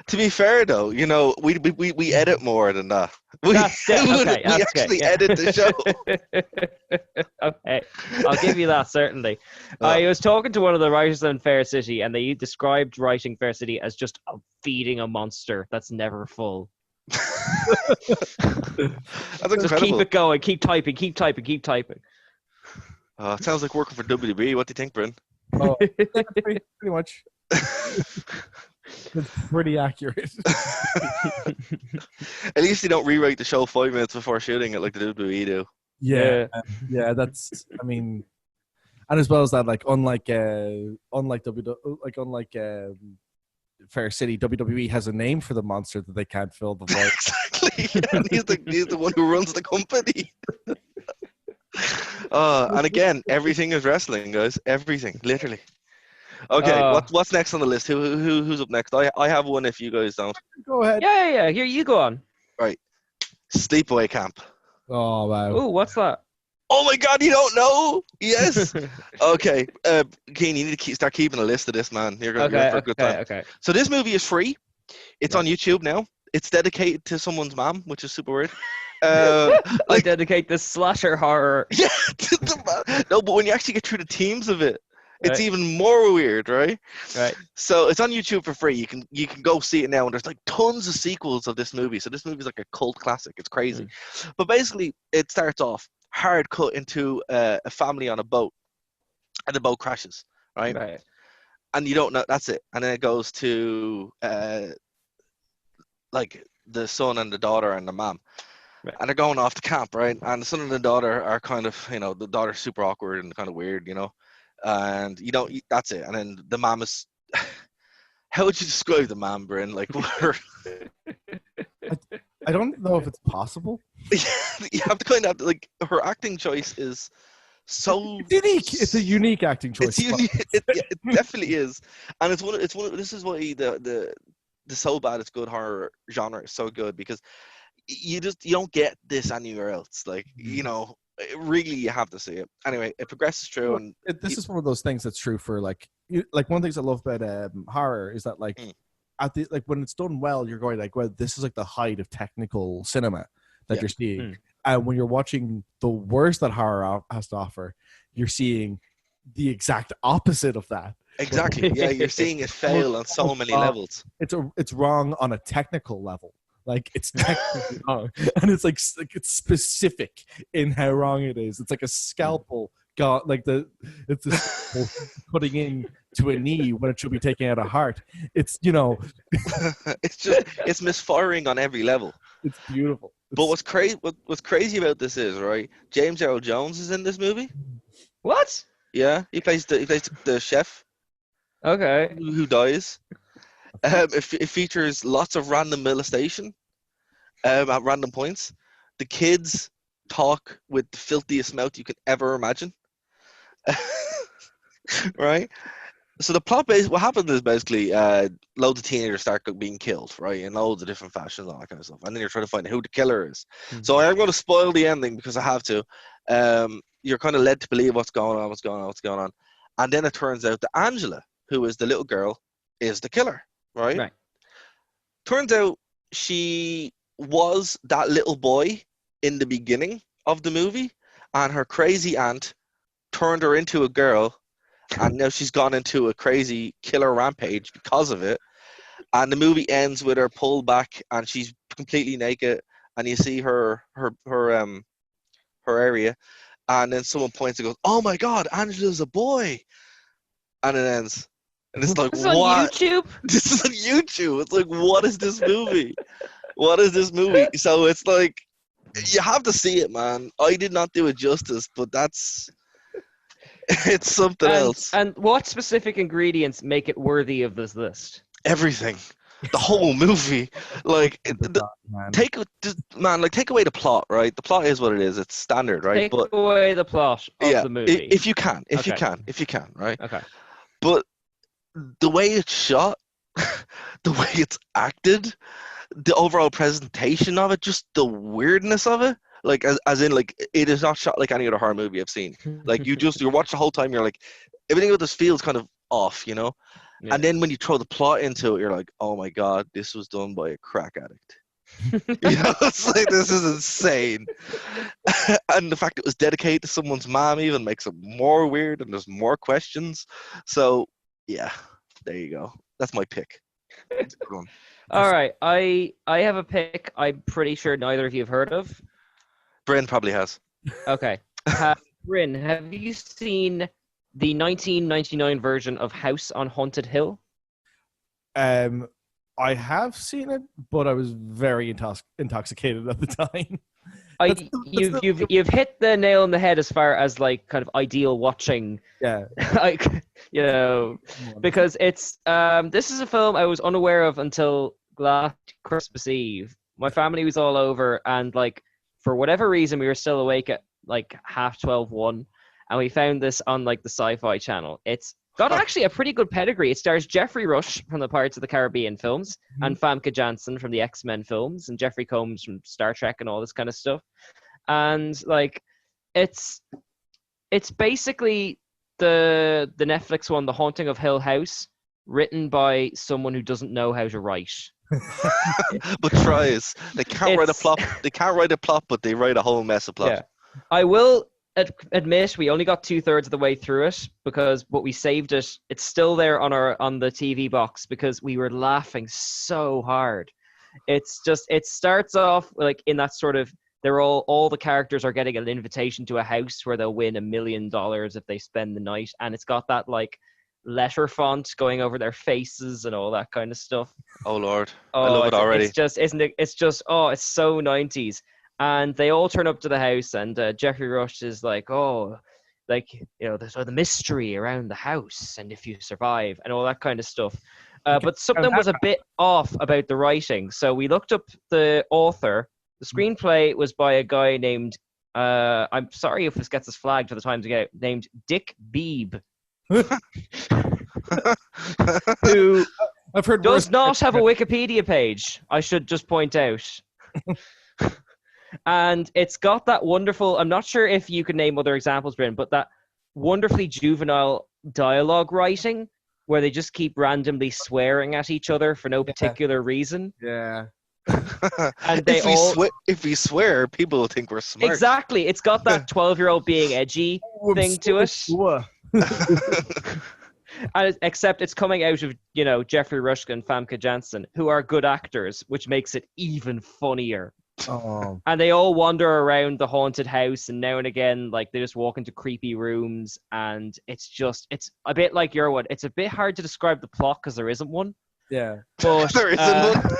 S8: To be fair, though, you know, we edit more than that. We actually edit the show.
S9: Okay, I'll give you that, certainly. I was talking to one of the writers on Fair City, and they described writing Fair City as just feeding a monster that's never full.
S8: That's incredible.
S9: Just keep it going, keep typing.
S8: It sounds like working for WB. What do you think, Bryn?
S7: Oh, pretty much. It's pretty accurate.
S8: At least they don't rewrite the show 5 minutes before shooting it like the WWE do.
S7: Yeah, that's. I mean, and as well as that, like unlike Fair City, WWE has a name for the monster that they can't fill the void.
S8: Exactly. And he's the one who runs the company. And again, everything is wrestling, guys. Everything, literally. Okay, what's next on the list? Who's up next? I have one if you guys don't.
S7: Go ahead.
S9: Yeah. Here, you go on.
S8: Right. Sleepaway Camp.
S7: Oh, wow.
S9: Oh, what's that?
S8: Oh my god, you don't know? Yes. Okay. Keen, you need to start keeping a list of this, man. You're going for a good time.
S9: Okay.
S8: So this movie is free. It's on YouTube now. It's dedicated to someone's mom, which is super weird.
S9: I dedicate this slasher horror.
S8: Yeah, no, but when you actually get through the themes of it, it's even more weird, right?
S9: Right.
S8: So it's on YouTube for free. You can go see it now, and there's like tons of sequels of this movie. So this movie is like a cult classic. It's crazy. But basically, it starts off hard cut into a family on a boat, and the boat crashes, right?
S9: Right.
S8: And you don't know. That's it. And then it goes to like the son and the daughter and the mom. Right. And they're going off to camp, right? And the son and the daughter are kind of, you know, the daughter's super awkward and kind of weird, you know. And you don't. That's it. And then the mom is. How would you describe the mom, Bryn? Like,
S7: I don't know if it's possible.
S8: You have to kind of like her acting choice is so
S7: it's unique. It's a unique acting choice.
S8: It's unique. It definitely is, and it's one. This is why the so bad it's good horror genre is so good because you don't get this anywhere else. Like, really you have to see it. Anyway, it progresses through, and
S7: this is one of those things that's true for like one of the things I love about horror is that like at the like when it's done well, you're going like, well, this is like the height of technical cinema that you're seeing. And when you're watching the worst that horror has to offer, you're seeing the exact opposite of that.
S8: Exactly. Yeah, you're seeing it fail on so many levels.
S7: It's wrong on a technical level. Like it's technically wrong, and it's like it's specific in how wrong it is. It's like a scalpel got like it's a scalpel putting in to a knee when it should be taking out a heart. It's
S8: it's misfiring on every level.
S7: It's beautiful.
S8: But what's crazy about this is, right, James Earl Jones is in this movie.
S9: What?
S8: Yeah, he plays the chef.
S9: Okay.
S8: Who dies. It features lots of random molestation at random points. The kids talk with the filthiest mouth you could ever imagine. Right? So the plot base, what happens is basically loads of teenagers start being killed, right, in loads of different fashions, all that kind of stuff. And then you're trying to find out who the killer is. Mm-hmm. So I'm going to spoil the ending because I have to. You're kind of led to believe what's going on. And then it turns out that Angela, who is the little girl, is the killer, right? Turns out she was that little boy in the beginning of the movie, and her crazy aunt turned her into a girl, and now she's gone into a crazy killer rampage because of it. And the movie ends with her pulled back, and she's completely naked, and you see her area, and then someone points and goes, "Oh my God, Angela's a boy," and it ends. And it's like,
S9: this
S8: what?
S9: On YouTube?
S8: This is on YouTube. It's like, what is this movie? What is this movie? So it's like, you have to see it, man. I did not do it justice, but it's something else.
S9: And what specific ingredients make it worthy of this list?
S8: Everything. The whole movie. Like, take away the plot, right? The plot is what it is. It's standard, right?
S9: Take away the plot of the movie.
S8: If you can, right?
S9: Okay.
S8: But the way it's shot, the way it's acted, the overall presentation of it, just the weirdness of it, like as in like it is not shot like any other horror movie I've seen. Like you watch the whole time, you're like, everything about this feels kind of off, you know? Yeah. And then when you throw the plot into it, you're like, oh my God, this was done by a crack addict. You know, it's like, this is insane. And the fact it was dedicated to someone's mom even makes it more weird, and there's more questions. So yeah, there you go. That's my pick. It's a good one.
S9: All right, I have a pick I'm pretty sure neither of you have heard of.
S8: Bryn probably has.
S9: Okay. Bryn, have you seen the 1999 version of House on Haunted Hill?
S7: I have seen it, but I was very intoxicated at the time.
S9: You've hit the nail on the head as far as like kind of ideal watching.
S7: Yeah.
S9: Like, you know, because it's this is a film I was unaware of until last Christmas Eve. My family was all over, and like for whatever reason we were still awake at like 1:30, and we found this on like the Sci-Fi Channel. It's got actually a pretty good pedigree. It stars Jeffrey Rush from the Pirates of the Caribbean films, and Famke Janssen from the X-Men films, and Jeffrey Combs from Star Trek and all this kind of stuff. And like, it's basically the Netflix one, The Haunting of Hill House, written by someone who doesn't know how to write.
S8: But tries. They can't write a plot. They can't write a plot, but they write a whole mess of plot.
S9: Yeah. I will admit we only got 2/3 of the way through it but we saved it. It's still there on the TV box because we were laughing so hard. It's just, it starts off like in that sort of, all the characters are getting an invitation to a house where they'll win $1 million if they spend the night, and it's got that like letter font going over their faces and all that kind of stuff.
S8: Oh Lord, I love it already.
S9: It's just, isn't it? It's just, it's so 90s. And they all turn up to the house, and Jeffrey Rush is like, like, you know, there's the mystery around the house, and if you survive, and all that kind of stuff. But something was a bit off about the writing. So we looked up the author. The screenplay was by a guy named, I'm sorry if this gets us flagged for the time to get it, named Dick Beebe.
S7: I've heard
S9: Does
S7: worse.
S9: not have a Wikipedia page, I should just point out. And it's got that wonderful, I'm not sure if you can name other examples, Bryn, but that wonderfully juvenile dialogue writing where they just keep randomly swearing at each other for no particular reason.
S7: Yeah.
S9: And they
S8: if we swear, people will think we're smart.
S9: Exactly. It's got that 12-year-old being edgy thing to it. And except it's coming out of, Jeffrey Rush and Famke Janssen, who are good actors, which makes it even funnier.
S7: Oh.
S9: And they all wander around the haunted house, and now and again, like, they just walk into creepy rooms, and it's a bit like your one. It's a bit hard to describe the plot because there isn't one.
S7: Yeah.
S9: But
S8: There isn't one.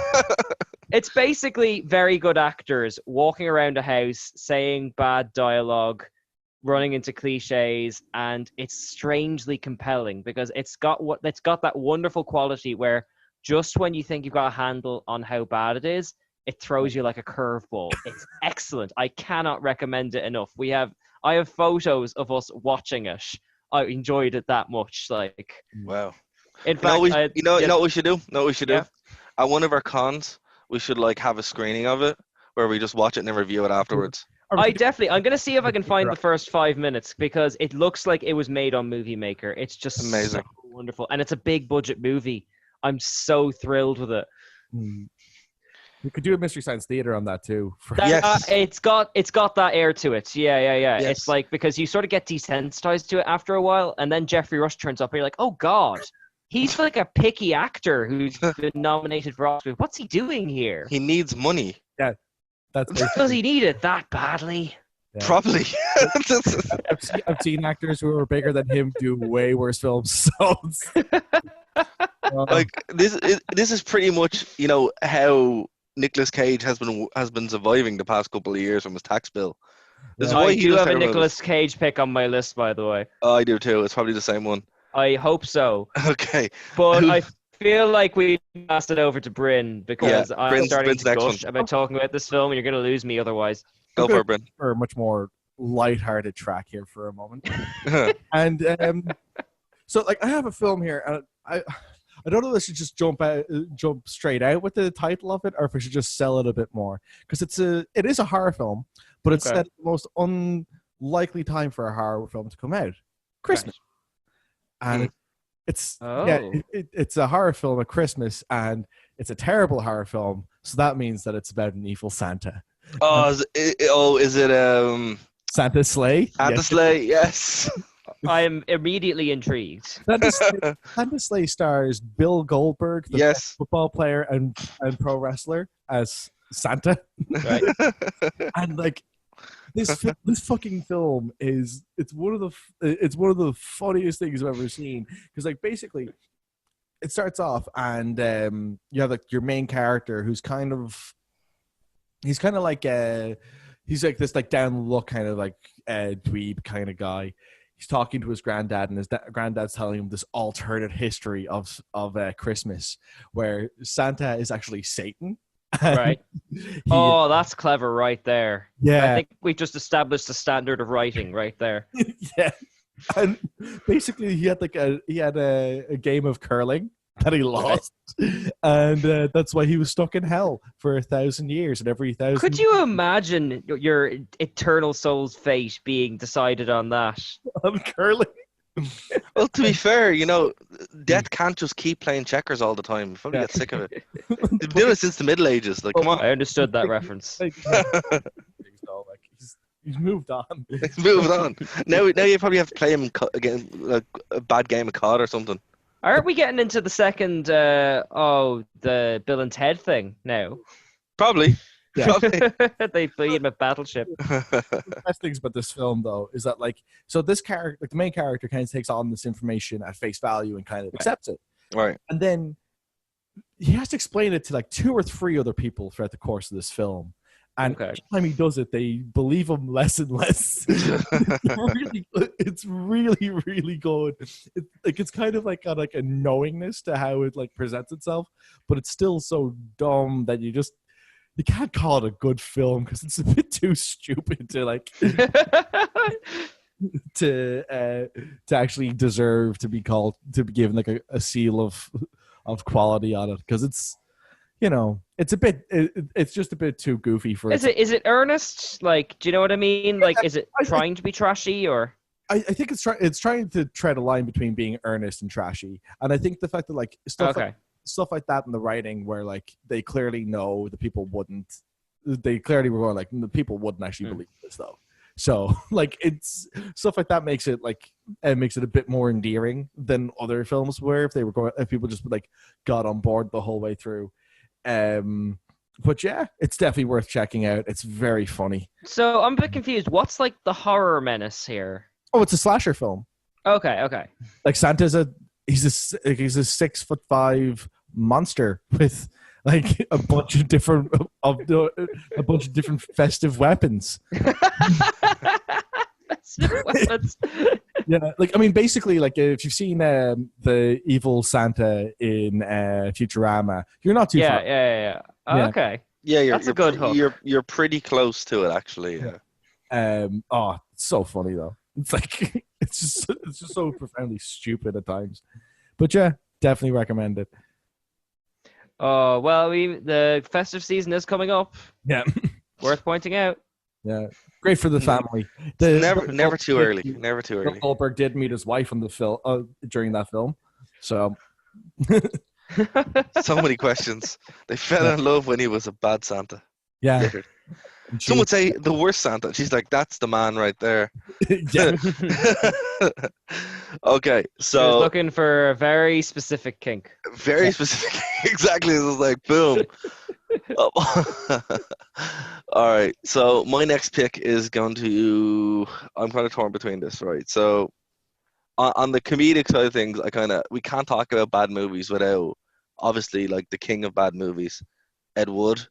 S9: it's basically very good actors walking around a house, saying bad dialogue, running into cliches, and it's strangely compelling because it's got that wonderful quality where just when you think you've got a handle on how bad it is, it throws you like a curveball. It's excellent. I cannot recommend it enough. I have photos of us watching it. I enjoyed it that much. Like,
S8: wow.
S9: In fact,
S8: you know what we should do?
S9: Yeah.
S8: At one of our cons, we should like have a screening of it where we just watch it and then review it afterwards.
S9: I'm going to see if I can find the first 5 minutes because it looks like it was made on Movie Maker. It's just
S8: amazing.
S9: So wonderful. And it's a big budget movie. I'm so thrilled with it.
S7: You could do a Mystery Science Theater on that too.
S9: Yes. It's got that air to it. Yeah.
S8: Yes.
S9: It's like, because you sort of get desensitized to it after a while, and then Jeffrey Rush turns up and you're like, oh God, he's like a picky actor who's been nominated for Oscar. What's he doing here?
S8: He needs money.
S7: Yeah.
S9: Does he need it that badly?
S7: Yeah.
S8: Probably.
S7: I've seen actors who are bigger than him do way worse films. So
S8: like this is pretty much how Nicolas Cage has been surviving the past couple of years from his tax bill. This is why
S9: I
S8: he
S9: do
S8: does
S9: have a
S8: terrible
S9: Nicolas Cage pick on my list, by the way.
S8: Oh, I do too. It's probably the same one.
S9: I hope so.
S8: Okay.
S9: But I feel like we passed it over to Bryn because I'm starting to gush about talking about this film, and you're going to lose me otherwise.
S8: Go for it, Bryn.
S7: For a much more lighthearted track here for a moment. And so, like, I have a film here, and I don't know if I should just jump straight out with the title of it, or if I should just sell it a bit more, because it is a horror film, but it's set at the most unlikely time for a horror film to come out, Christmas, and it's a horror film at Christmas, and it's a terrible horror film, so that means that it's about an evil Santa.
S8: Is it
S7: Santa's sleigh?
S8: Santa's sleigh, yes.
S9: I am immediately intrigued.
S7: Santa's sleigh stars Bill Goldberg, the football player and pro wrestler, as Santa.
S9: Right.
S7: And like this fucking film it's one of the funniest things I've ever seen, because like basically it starts off and you have like your main character who's he's like this like down the look kind of like dweeb kind of guy. He's talking to his granddad, and his granddad's telling him this alternate history of Christmas, where Santa is actually Satan.
S9: Right. That's clever right there.
S7: Yeah.
S9: I think we just established the standard of writing right there.
S7: Yeah. And basically he had a game of curling that he lost, and that's why he was stuck in hell for 1,000 years. And every 1,000.
S9: Could you imagine your eternal soul's fate being decided on that?
S7: On curling.
S8: Well, to be fair, Death can't just keep playing checkers all the time. You probably get sick of it. They've been doing it since the Middle Ages. Like, come on.
S9: I understood that reference.
S7: He's moved on.
S8: He's moved on. Now you probably have to play him again, like a bad game of COD or something.
S9: Aren't we getting into the second, the Bill and Ted thing now?
S8: Probably. Yeah.
S9: They play him a battleship.
S7: The best things about this film, though, is that this character, like the main character, kind of takes on this information at face value and kind of accepts it.
S8: Right.
S7: And then he has to explain it to like 2 or 3 other people throughout the course of this film. And each time he does it, they believe him less and less. It's really, really good. It's kind of like got like a knowingness to how it like presents itself, but it's still so dumb that you can't call it a good film because it's a bit too stupid to like to actually deserve to be given like a seal of quality on it because it's it's a bit it's just a bit too goofy for
S9: Is it earnest? Like, do you know what I mean? Like, is it trying to be trashy or?
S7: I think it's trying to tread a line between being earnest and trashy, and I think the fact that like stuff like that in the writing where like they clearly know the people wouldn't, they clearly were going like the people wouldn't actually believe this though. So like it's stuff like that makes it a bit more endearing than other films where if people just like got on board the whole way through. But yeah, it's definitely worth checking out. It's very funny.
S9: So I'm a bit confused. What's like the horror menace here?
S7: Oh, it's a slasher film.
S9: Okay.
S7: Like Santa's he's a 6'5" monster with like a bunch of different festive weapons. Yeah, like I mean, basically, like if you've seen the evil Santa in Futurama, you're not too far.
S9: Yeah. Okay.
S8: Yeah,
S9: that's a good hook.
S8: You're pretty close to it, actually. Yeah.
S7: Oh, it's so funny though. It's like it's just so profoundly stupid at times. But yeah, definitely recommend it.
S9: Oh well, the festive season is coming up.
S7: Yeah,
S9: worth pointing out.
S7: Yeah, great for the family.
S8: Never too early. Never too early.
S7: Goldberg did meet his wife on the film during that film, so.
S8: So many questions. They fell in love when he was a bad Santa.
S7: Yeah.
S8: Some would say the worst Santa. She's like, that's the man right there. Okay, so
S9: he was looking for a very specific kink.
S8: Very specific. Exactly. It was like, boom. All right. So my next pick is going to. I'm kind of torn between this, right? So on the comedic side of things, we can't talk about bad movies without obviously like the king of bad movies, Ed Wood.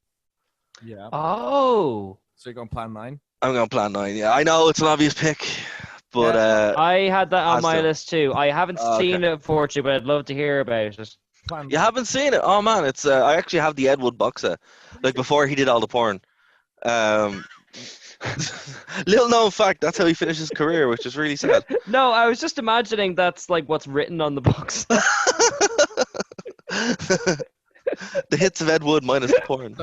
S7: Yeah.
S9: Oh.
S7: So you're going Plan 9?
S8: I'm going Plan 9. Yeah, I know it's an obvious pick, but
S9: I had that on my list too. I haven't seen it, unfortunately, but I'd love to hear about it.
S8: You haven't seen it? Oh man, it's I actually have the Ed Wood box set, like before he did all the porn. Little known fact, that's how he finished his career, which is really sad.
S9: No, I was just imagining that's like what's written on the box.
S8: The hits of Ed Wood minus the porn.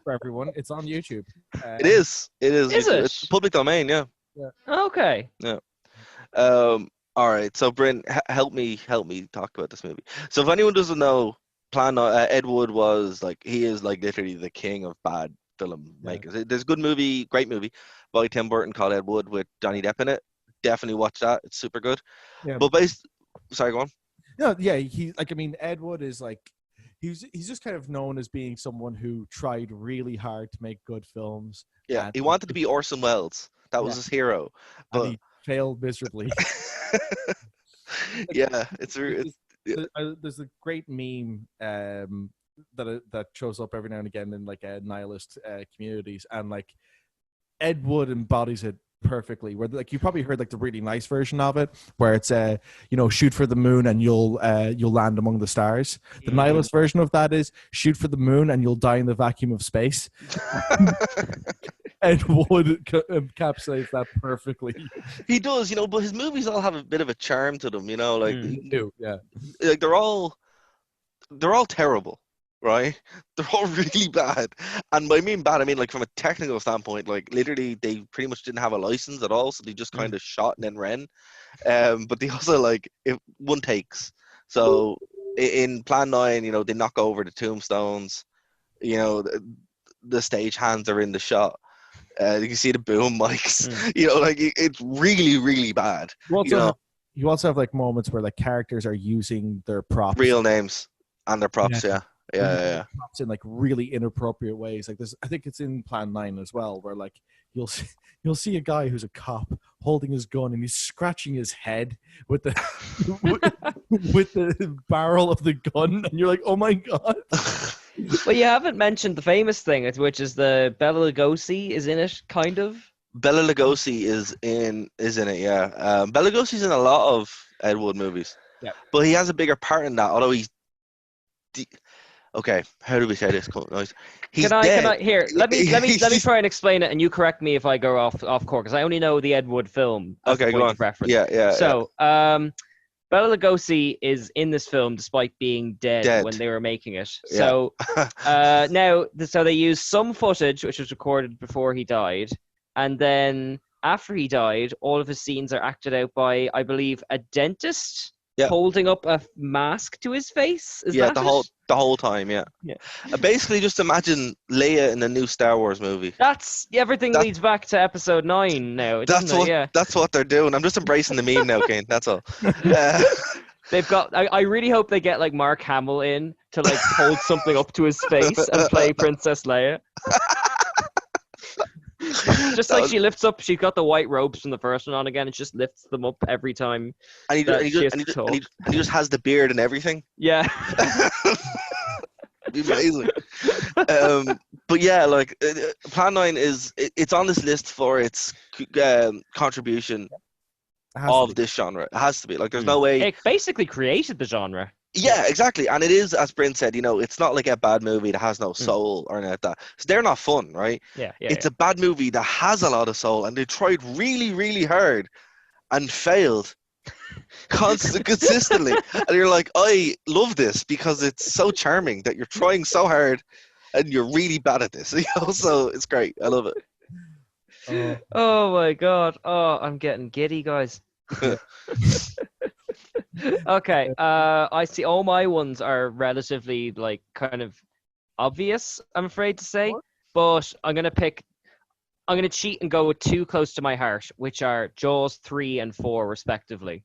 S7: For everyone, it's on YouTube.
S8: It is.
S9: Is it?
S8: It's public domain. Yeah.
S9: Okay.
S8: Yeah. All right. So, Bryn, help me talk about this movie. So, if anyone doesn't know, Ed Wood he is like literally the king of bad filmmakers. Yeah. There's a good movie, great movie by Tim Burton called Ed Wood with Johnny Depp in it. Definitely watch that. It's super good. Yeah. But sorry, go on.
S7: No, yeah. Ed Wood is like. He's just kind of known as being someone who tried really hard to make good films.
S8: Yeah, he wanted to be Orson Welles. That was his hero. But
S7: and he failed miserably.
S8: Yeah,
S7: there's a great meme that shows up every now and again in like nihilist communities, and like Ed Wood embodies it perfectly, where like you probably heard like the really nice version of it where it's shoot for the moon and you'll land among the stars. The nihilist version of that is shoot for the moon and you'll die in the vacuum of space. Ed Wood encapsulates that perfectly.
S8: He does, but his movies all have a bit of a charm to them, like
S7: they do, yeah.
S8: Like they're all terrible. Right, they're all really bad, and by mean bad, I mean like from a technical standpoint, like literally they pretty much didn't have a license at all, so they just kind of shot and then ran. But they also one takes. So in Plan 9, they knock over the tombstones. The stage hands are in the shot. You can see the boom mics. It's really, really bad.
S7: You also have like moments where like characters are using their props,
S8: real names, and their props. Yeah.
S7: Props in like really inappropriate ways. Like I think it's in Plan 9 as well, where like you'll see a guy who's a cop holding his gun and he's scratching his head with the with the barrel of the gun, and you're like, oh my god.
S9: Well, you haven't mentioned the famous thing, which is the Bela Lugosi is in it, kind of.
S8: Bela Lugosi is in it, yeah. Bela Lugosi's in a lot of Ed Wood movies.
S7: Yeah.
S8: But he has a bigger part in that, although he's okay, how do we say this? He's dead.
S9: Here, let me try and explain it, and you correct me if I go off course, because I only know the Ed Wood film.
S8: Okay, go on.
S9: Reference.
S8: Yeah.
S9: So, Bela Bela Lugosi is in this film despite being dead when they were making it.
S8: Yeah.
S9: So so they used some footage which was recorded before he died, and then after he died, all of his scenes are acted out by, I believe, a dentist holding up a mask to his face. Is that
S8: the whole time, yeah. Basically, just imagine Leia in the new Star Wars movie.
S9: Everything leads back to Episode 9 now.
S8: That's what they're doing. I'm just embracing the meme now, Kane. That's all.
S9: They've got. I really hope they get like Mark Hamill in to like hold something up to his face and play Princess Leia. Just like she lifts up, she's got the white robes from the first one on again. It just lifts them up every time.
S8: And he just has the beard and everything.
S9: Yeah.
S8: It'd be amazing. But yeah, like Plan 9 it's on this list for its contribution of this genre. It has to be. Like, there's no way.
S9: It basically created the genre.
S8: Yeah, exactly. And it is, as Bryn said, it's not like a bad movie that has no soul or anything like that. So they're not fun, right? It's a bad movie that has a lot of soul, and they tried really, really hard and failed consistently. And you're like, I love this because it's so charming that you're trying so hard and you're really bad at this. So it's great. I love it.
S9: Oh my God. Oh, I'm getting giddy, guys. Okay, I see all my ones are relatively like kind of obvious, I'm afraid to say, but I'm gonna cheat and go with two close to my heart, which are Jaws 3 and 4 respectively.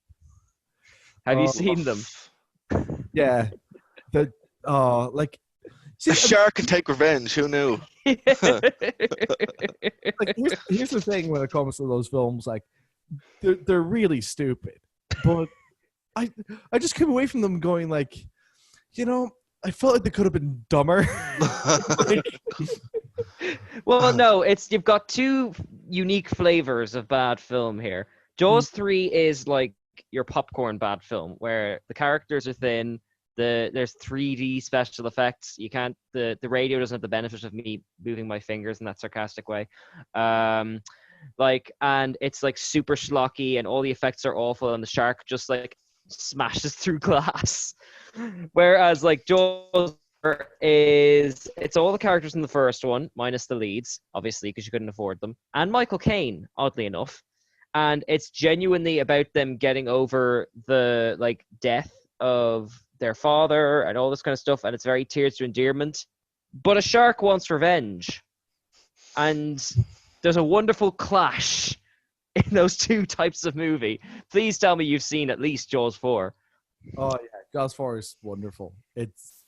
S9: Have you seen them?
S7: Yeah. A
S8: shark can take revenge. Who knew?
S7: Like, here's the thing when it comes to those films, like they're really stupid, but I just came away from them going like, I felt like they could have been dumber.
S9: Well, no, you've got two unique flavors of bad film here. Jaws 3 is like your popcorn bad film, where the characters are thin, there's 3D special effects. The radio doesn't have the benefit of me moving my fingers in that sarcastic way. And it's like super schlocky, and all the effects are awful, and the shark just like smashes through glass. Whereas like Jaws it's all the characters in the first one minus the leads, obviously, because you couldn't afford them, and Michael Caine, oddly enough, and it's genuinely about them getting over the like death of their father and all this kind of stuff, and it's very tears to endearment. But a shark wants revenge, and there's a wonderful clash in those two types of movie. Please tell me you've seen at least Jaws 4.
S7: Oh yeah, Jaws 4 is wonderful.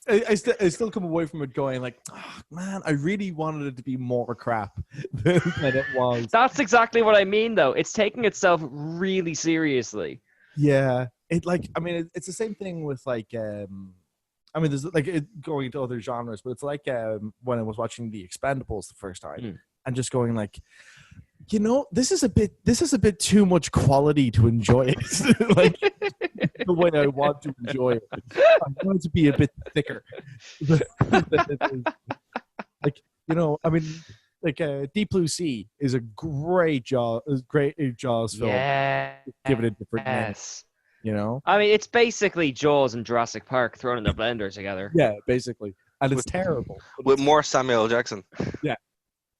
S7: I still come away from it going like, oh, man, I really wanted it to be more crap than it was.
S9: That's exactly what I mean, though. It's taking itself really seriously.
S7: Yeah, it's the same thing with like, there's like going into other genres, but it's like when I was watching The Expendables the first time, and just going like, this is a bit too much quality to enjoy it. Like the way I want to enjoy it. I want it to be a bit thicker. Deep Blue Sea is a great Jaws film.
S9: Yeah.
S7: Give it a different name.
S9: It's basically Jaws and Jurassic Park thrown in a blender together.
S7: Yeah, basically. And it's terrible.
S8: With more Samuel L. Jackson.
S7: Yeah.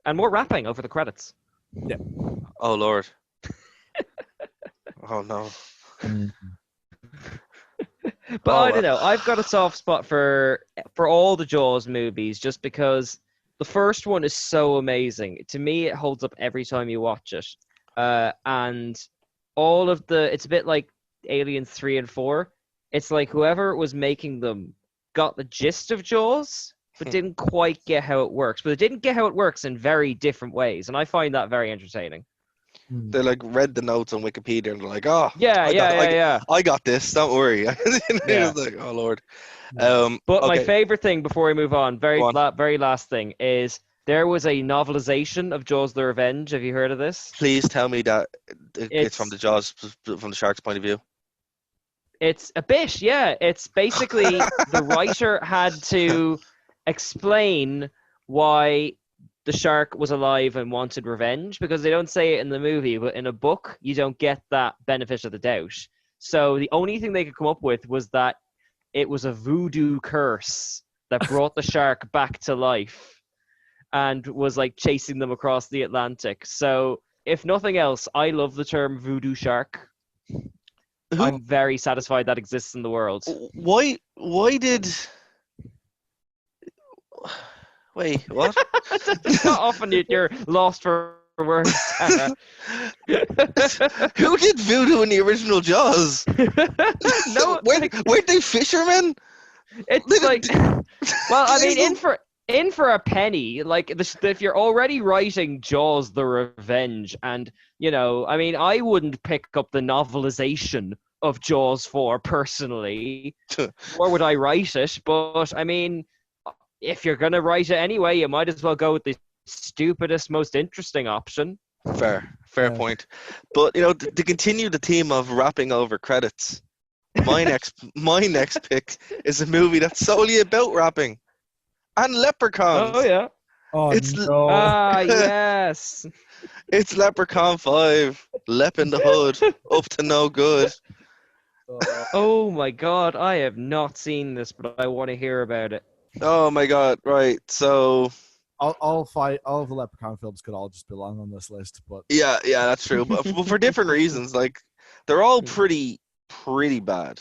S9: And more rapping over the credits.
S7: Yeah.
S8: Oh, Lord. Oh, no.
S9: But I don't know. I've got a soft spot for all the Jaws movies just because the first one is so amazing. To me, it holds up every time you watch it. And all of it's a bit like Aliens 3 and 4. It's like whoever was making them got the gist of Jaws, but didn't quite get how it works. But they didn't get how it works in very different ways, and I find that very entertaining.
S8: They like read the notes on Wikipedia and they're like, "Oh,
S9: yeah,
S8: I got this. Don't worry." It's like, "Oh Lord."
S9: But my favorite thing before we move on, very last thing, is there was a novelization of Jaws: The Revenge. Have you heard of this?
S8: Please tell me that it's from the shark's point of view.
S9: It's a bit, yeah. It's basically the writer had to explain why the shark was alive and wanted revenge, because they don't say it in the movie, but in a book you don't get that benefit of the doubt. So the only thing they could come up with was that it was a voodoo curse that brought the shark back to life and was like chasing them across the Atlantic. So if nothing else, I love the term voodoo shark. I'm very satisfied that exists in the world.
S8: Why did... Wait, what?
S9: It's not often you're lost for words, Sarah.
S8: Who did voodoo in the original Jaws?
S9: No,
S8: weren't they fishermen?
S9: It's like, well, I mean, in for a penny, like if you're already writing Jaws: The Revenge, and I mean, I wouldn't pick up the novelization of Jaws 4 personally, nor would I write it. But I mean, if you're gonna write it anyway, you might as well go with the stupidest, most interesting option.
S8: Fair point. But to continue the theme of rapping over credits, my next pick is a movie that's solely about rapping and leprechauns.
S9: Oh yeah.
S7: Oh,
S8: it's
S7: no.
S9: Yes.
S8: It's Leprechaun 5, Lep in the Hood, up to no good.
S9: Oh my god, I have not seen this, but I want to hear about it.
S8: Oh my god! Right, so
S7: all of the Leprechaun films could all just belong on this list, but
S8: yeah, that's true. But for different reasons, like they're all pretty bad.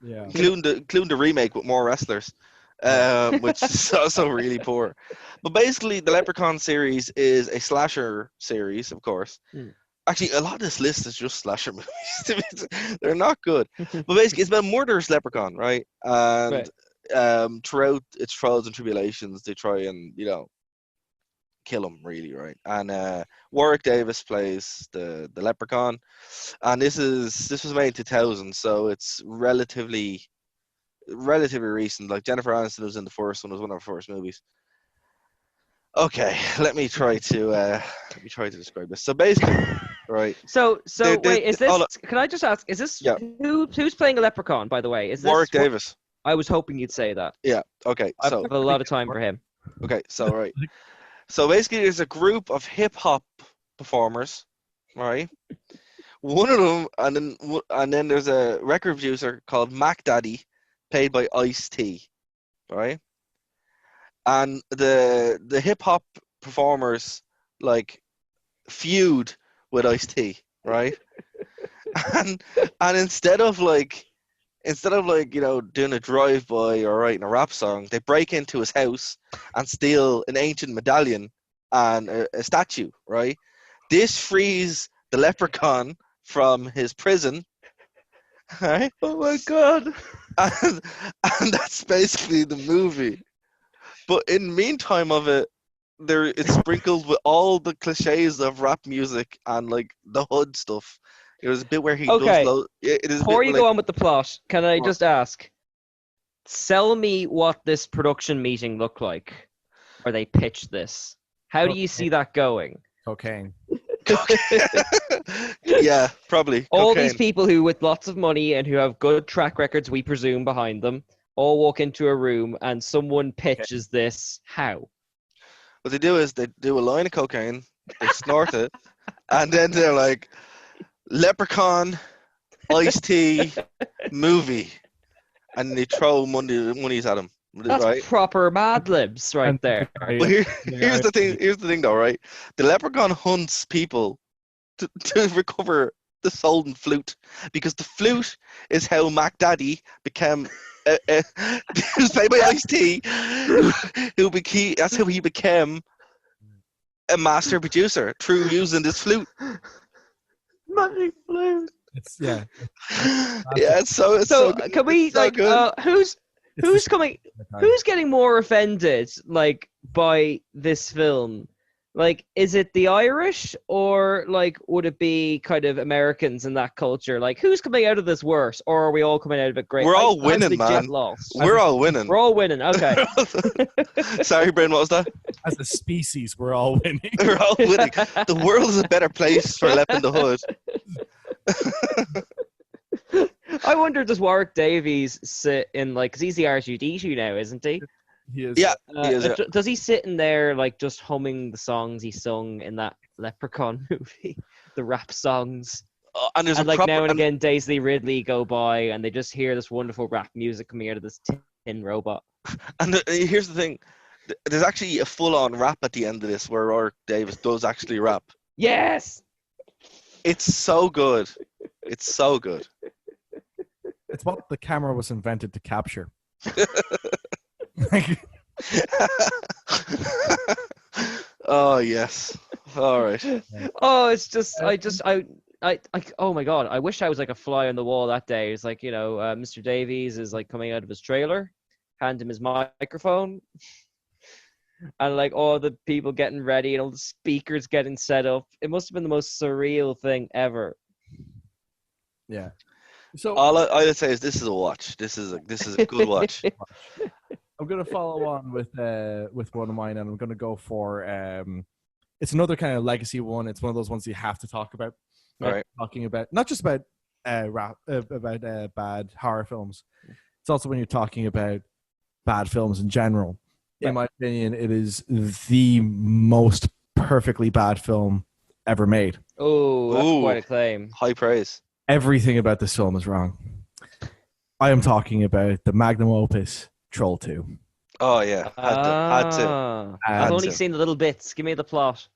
S7: Yeah,
S8: including the remake with more wrestlers, which is also really poor. But basically, the Leprechaun series is a slasher series, of course. Actually, a lot of this list is just slasher movies. They're not good. But basically, it's about a murderous leprechaun, right? And throughout its trials and tribulations, they try and kill him, really, right? And Warwick Davis plays the leprechaun, and this was made in 2000, so it's relatively recent. Like Jennifer Aniston was in the first one; it was one of her first movies. Okay, let me try to describe this. So basically, right.
S9: So wait, is this? Can I just ask? Is this who's playing a leprechaun? By the way, is this
S8: Warwick Davis?
S9: I was hoping you'd say that.
S8: Yeah. Okay.
S9: I have a lot of time for him.
S8: Okay. So right. So basically, there's a group of hip hop performers, right? One of them, and then there's a record producer called Mac Daddy, played by Ice-T, right? And the hip hop performers like feud with Ice-T, right? and instead of doing a drive-by or writing a rap song, they break into his house and steal an ancient medallion and a statue, right? This frees the leprechaun from his prison, right?
S9: Oh my god!
S8: And that's basically the movie. But in the meantime of it, it's sprinkled with all the cliches of rap music and like the hood stuff. There's a bit where he does.
S9: Before you go on with the plot, can I just ask? Sell me what this production meeting looked like, where they pitched this. How do you see that going?
S7: cocaine.
S8: Yeah, probably.
S9: All these people who with lots of money and who have good track records, we presume, behind them, all walk into a room and someone pitches this. How?
S8: What they do is they do a line of cocaine, they snort it, and then they're like, Leprechaun, Ice-T, movie. And they throw monies at him.
S9: That's
S8: right?
S9: Proper Mad Libs right there.
S8: Well, here's the thing though, right? The leprechaun hunts people to recover the stolen flute, because the flute is how Mac Daddy became it was played by Ice-T, that's how he became a master producer, through using this flute.
S9: My flute.
S7: Yeah,
S8: it's so good.
S9: Can we who's getting more offended like by this film? Like, is it the Irish, or like would it be kind of Americans in that culture? Like, who's coming out of this worse, or are we all coming out of it great?
S8: We're all winning, man. We're all winning.
S9: We're all winning. Okay.
S8: Sorry, Brian, what was that?
S7: As a species, we're all winning.
S8: We're all winning. The world is a better place for Lep in the Hood.
S9: I wonder, does Warwick Davies sit in, like, because he's the R2-D2 now, isn't he?
S7: He is.
S8: Yeah, he is.
S9: Does he sit in there, like, just humming the songs he sung in that Leprechaun movie? The rap songs?
S8: And there's
S9: And
S8: a
S9: like
S8: proper
S9: now and again, Daisy Ridley go by, and they just hear this wonderful rap music coming out of this tin robot.
S8: and here's the thing. There's actually a full-on rap at the end of this where Warwick Davis does actually rap.
S9: Yes.
S8: It's so good. It's so good.
S7: It's what the camera was invented to capture.
S8: Oh yes. All right.
S9: Oh, it's just I oh my god, I wish I was like a fly on the wall that day. It's like, Mr. Davies is like coming out of his trailer, hand him his microphone, and like all the people getting ready and all the speakers getting set up. It must have been the most surreal thing ever.
S7: Yeah. So
S8: All I'd say is this is a watch. This is a good watch.
S7: I'm gonna follow on with one of mine, and I'm gonna go for it's another kind of legacy one. It's one of those ones you have to talk about.
S8: All right.
S7: Talking about not just about bad horror films. It's also when you're talking about bad films in general. Yeah. In my opinion, it is the most perfectly bad film ever made.
S9: Oh, that's quite a claim.
S8: High praise. Everything
S7: about this film is wrong. I am talking about the magnum opus, Troll 2.
S8: Oh yeah, had to.
S9: I've only seen the little bits. Give me the plot.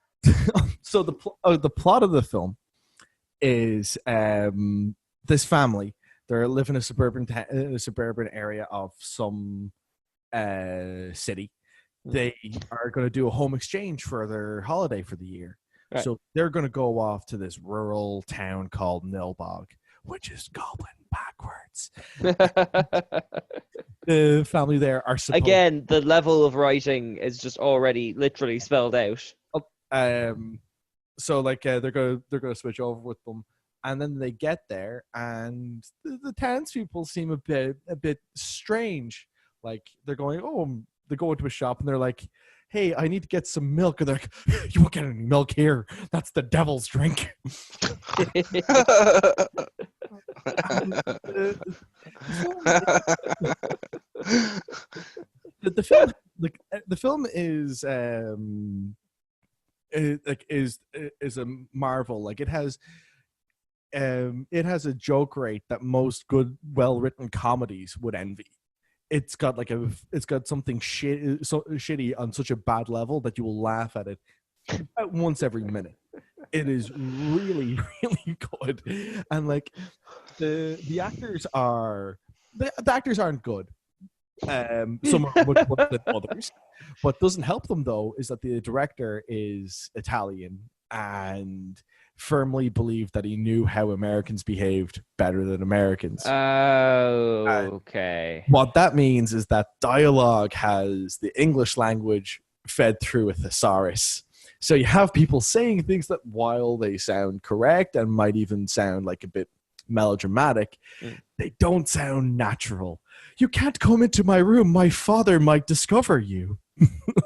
S7: So the plot of the film is this family. They live in a suburban area of some city. They are going to do a home exchange for their holiday for the year. Right. So they're going to go off to this rural town called Nilbog, which is goblin backwards. The family there are
S9: again. The level of writing is just already literally spelled out.
S7: So like they're gonna switch over with them, and then they get there, and the townspeople seem a bit strange. Like they're going, they go into a shop and they're like, hey, I need to get some milk. And they're like, you won't get any milk here. That's the devil's drink. The film is is a marvel. Like it has a joke rate that most good, well-written comedies would envy. It's got something shitty on such a bad level that you will laugh at it about once every minute. It is really, really good, and like the actors aren't good. Some are much worse than others. What doesn't help them though is that the director is Italian and firmly believed that he knew how Americans behaved better than Americans.
S9: Oh, okay.
S7: What that means is that dialogue has the English language fed through a thesaurus. So you have people saying things that, while they sound correct and might even sound like a bit melodramatic, they don't sound natural. You can't come into my room. My father might discover you.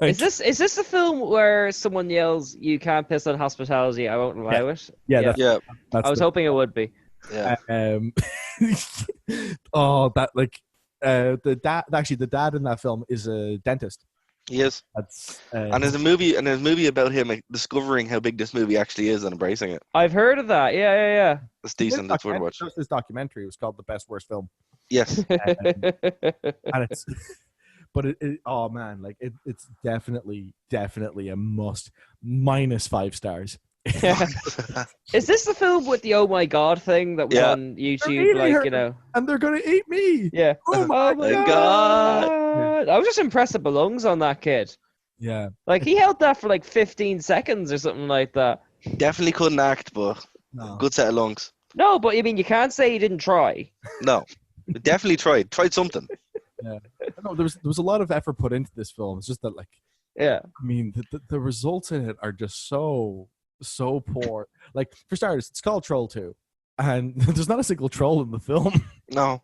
S9: Is this a film where someone yells, "You can't piss on hospitality, I won't allow it"?
S7: Yeah.
S9: I was hoping it would be.
S8: Yeah.
S7: The dad in that film is a dentist.
S8: He is. And there's a movie about him discovering how big this movie actually is and embracing it.
S9: I've heard of that. Yeah.
S8: It's decent. That's worth watching.
S7: This documentary was called "The Best Worst Film."
S8: Yes.
S7: And it's. But oh man, like it's definitely a must. -5 stars.
S9: Is this the film with the "oh my god" thing that was on YouTube?
S7: And they're gonna eat me.
S9: Yeah. Oh my god. I was just impressed at the lungs on that kid.
S7: Yeah.
S9: Like he held that for like 15 seconds or something like that.
S8: Definitely couldn't act, but good set of lungs.
S9: No, but I mean, you can't say he didn't try.
S8: No, definitely tried something.
S7: Yeah, no, there was a lot of effort put into this film. It's just that, like,
S9: I
S7: mean, the results in it are just so poor. Like, for starters, it's called Troll 2, and there's not a single troll in the film.
S8: No.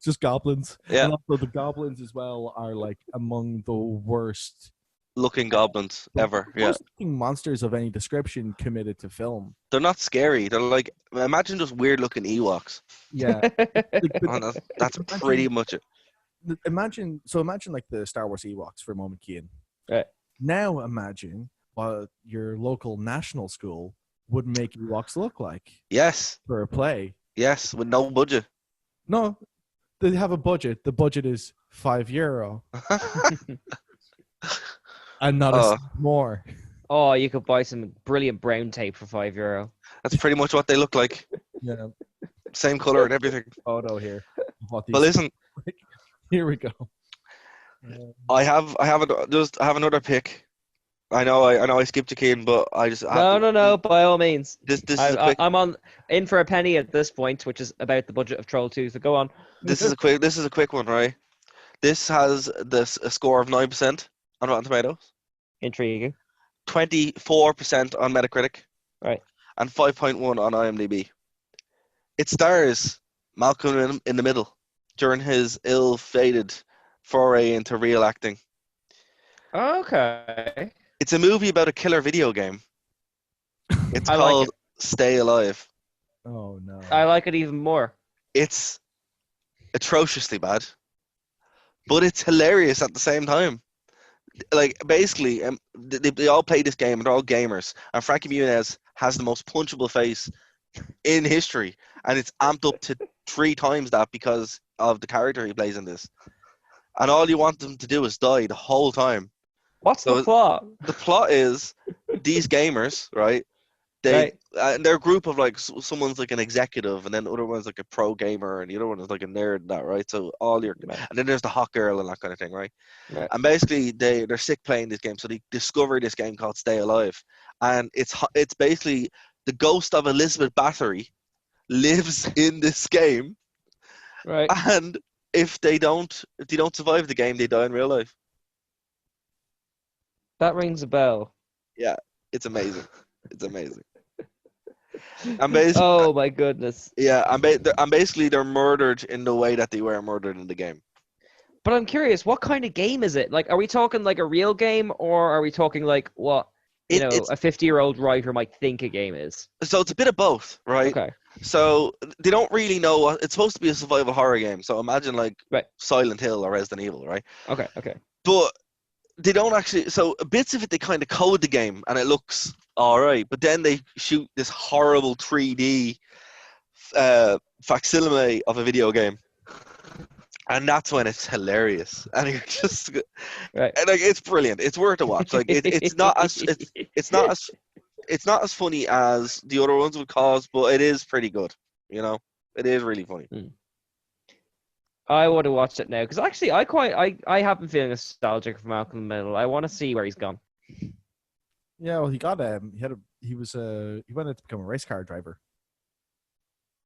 S7: Just goblins.
S8: Yeah,
S7: and also the goblins as well are like among the worst
S8: looking goblins ever.
S7: Worst looking monsters of any description committed to film.
S8: They're not scary. They're like, imagine just weird looking Ewoks.
S7: Yeah.
S8: That's pretty much it.
S7: Imagine like the Star Wars Ewoks for a moment, Cian.
S9: Right.
S7: Now imagine your local national school would make Ewoks look like
S8: Yes,
S7: for a play.
S8: yes, with no budget.
S7: No, they have a budget. The budget is €5 and not a cent more.
S9: Oh, you could buy some brilliant brown tape for €5.
S8: That's pretty much what they look like.
S7: Yeah.
S8: Same color and everything.
S7: Photo here.
S8: But listen,
S7: here we go.
S8: I have another pick. I know I skipped you, Keen, but I just
S9: No. By all means,
S8: this is a quick.
S9: I'm in for a penny at this point, which is about the budget of Troll 2. So go on.
S8: This is a quick one, right? This has a score of 9% on Rotten Tomatoes,
S9: Intriguing.
S8: 24% on Metacritic,
S9: Right.
S8: and 5.1 on IMDb. It stars Malcolm in the Middle during his ill-fated foray into real acting.
S9: Okay.
S8: It's a movie about a killer video game. It's
S9: I
S8: called
S9: like
S8: Stay Alive.
S7: Oh no.
S9: I like it even more.
S8: It's atrociously bad, but it's hilarious at the same time. Like, basically, they all play this game, and they're all gamers. And Frankie Muniz has the most punchable face in history, and it's amped up to 3 times that because of the character he plays in this. And all you want them to do is die the whole time.
S9: What's the plot?
S8: The plot is these gamers, right? They're a group of like someone's like an executive, and then the other one's like a pro gamer, and the other one is like a nerd and that, right? So and then there's the hot girl and that kind of thing, right? And basically they're sick playing this game, so they discover this game called Stay Alive, and it's basically the ghost of Elizabeth Bathory lives in this game,
S9: right?
S8: And if they don't survive the game, they die in real life.
S9: That rings a bell.
S8: Yeah, it's amazing. It's amazing. And basically,
S9: oh my goodness.
S8: Yeah, and basically they're murdered in the way that they were murdered in the game.
S9: But I'm curious, what kind of game is it? Like, are we talking like a real game, or are we talking like what a 50-year-old writer might think a game is?
S8: So it's a bit of both, right?
S9: Okay.
S8: So they don't really know what it's supposed to be. A survival horror game. So imagine like Silent Hill or Resident Evil, right?
S9: Okay.
S8: But they don't actually. So bits of it, they kind of code the game, and it looks all right. But then they shoot this horrible 3D facsimile of a video game, and that's when it's hilarious. And you're just and like, it's brilliant. It's worth a watch. Like it's not as funny as the other ones would cause, but it is pretty good. You know, it is really funny.
S9: I want to watch it now because actually, I have been feeling nostalgic for Malcolm in the Middle. I want to see where he's gone.
S7: Yeah, well, he went to become a race car driver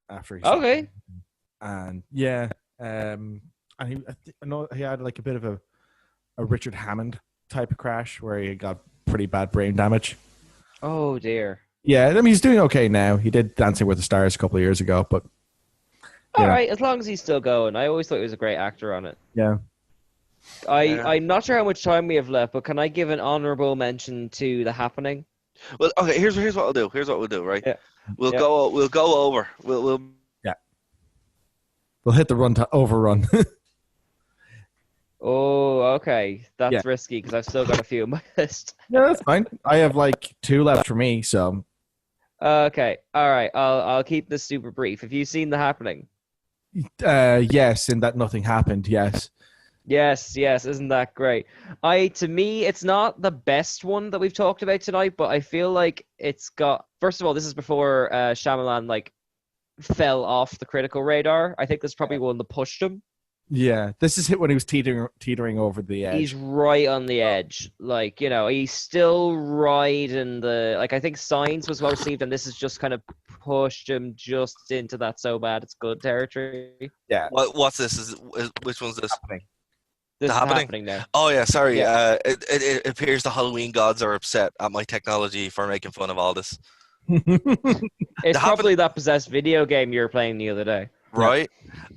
S7: after he
S9: okay.
S7: And yeah, and I know he had like a bit of a Richard Hammond type of crash where he got pretty bad brain damage.
S9: Oh dear.
S7: Yeah, I mean he's doing okay now. He did Dancing with the Stars a couple of years ago, but
S9: all right, as long as he's still going. I always thought he was a great actor on it.
S7: Yeah.
S9: I'm not sure how much time we have left, but can I give an honorable mention to The Happening?
S8: Well, okay. Here's what I'll do. Here's what we'll do. Right.
S9: Yeah.
S8: We'll go over. We'll.
S7: Yeah. We'll hit the overrun.
S9: Oh, okay. That's risky because I've still got a few on my list.
S7: Yeah, that's fine. I have like 2 left for me, so.
S9: Okay. All right. I'll keep this super brief. Have you seen The Happening?
S7: Yes, in that nothing happened. Yes.
S9: Yes. Isn't that great? To me, it's not the best one that we've talked about tonight, but I feel like it's got. First of all, this is before Shyamalan like fell off the critical radar. I think this is probably one that pushed him.
S7: Yeah, this is when he was teetering over the edge.
S9: He's right on the edge. Like, he's still right in the... Like, I think Signs was well received, and this has just kind of pushed him just into that so bad it's good territory.
S7: Yeah.
S8: What's this? Which one's this?
S7: Happening.
S9: This is happening now.
S8: Oh, yeah, sorry.
S9: Yeah.
S8: It appears the Halloween gods are upset at my technology for making fun of all this.
S9: It's probably that possessed video game you were playing the other day.
S8: Right,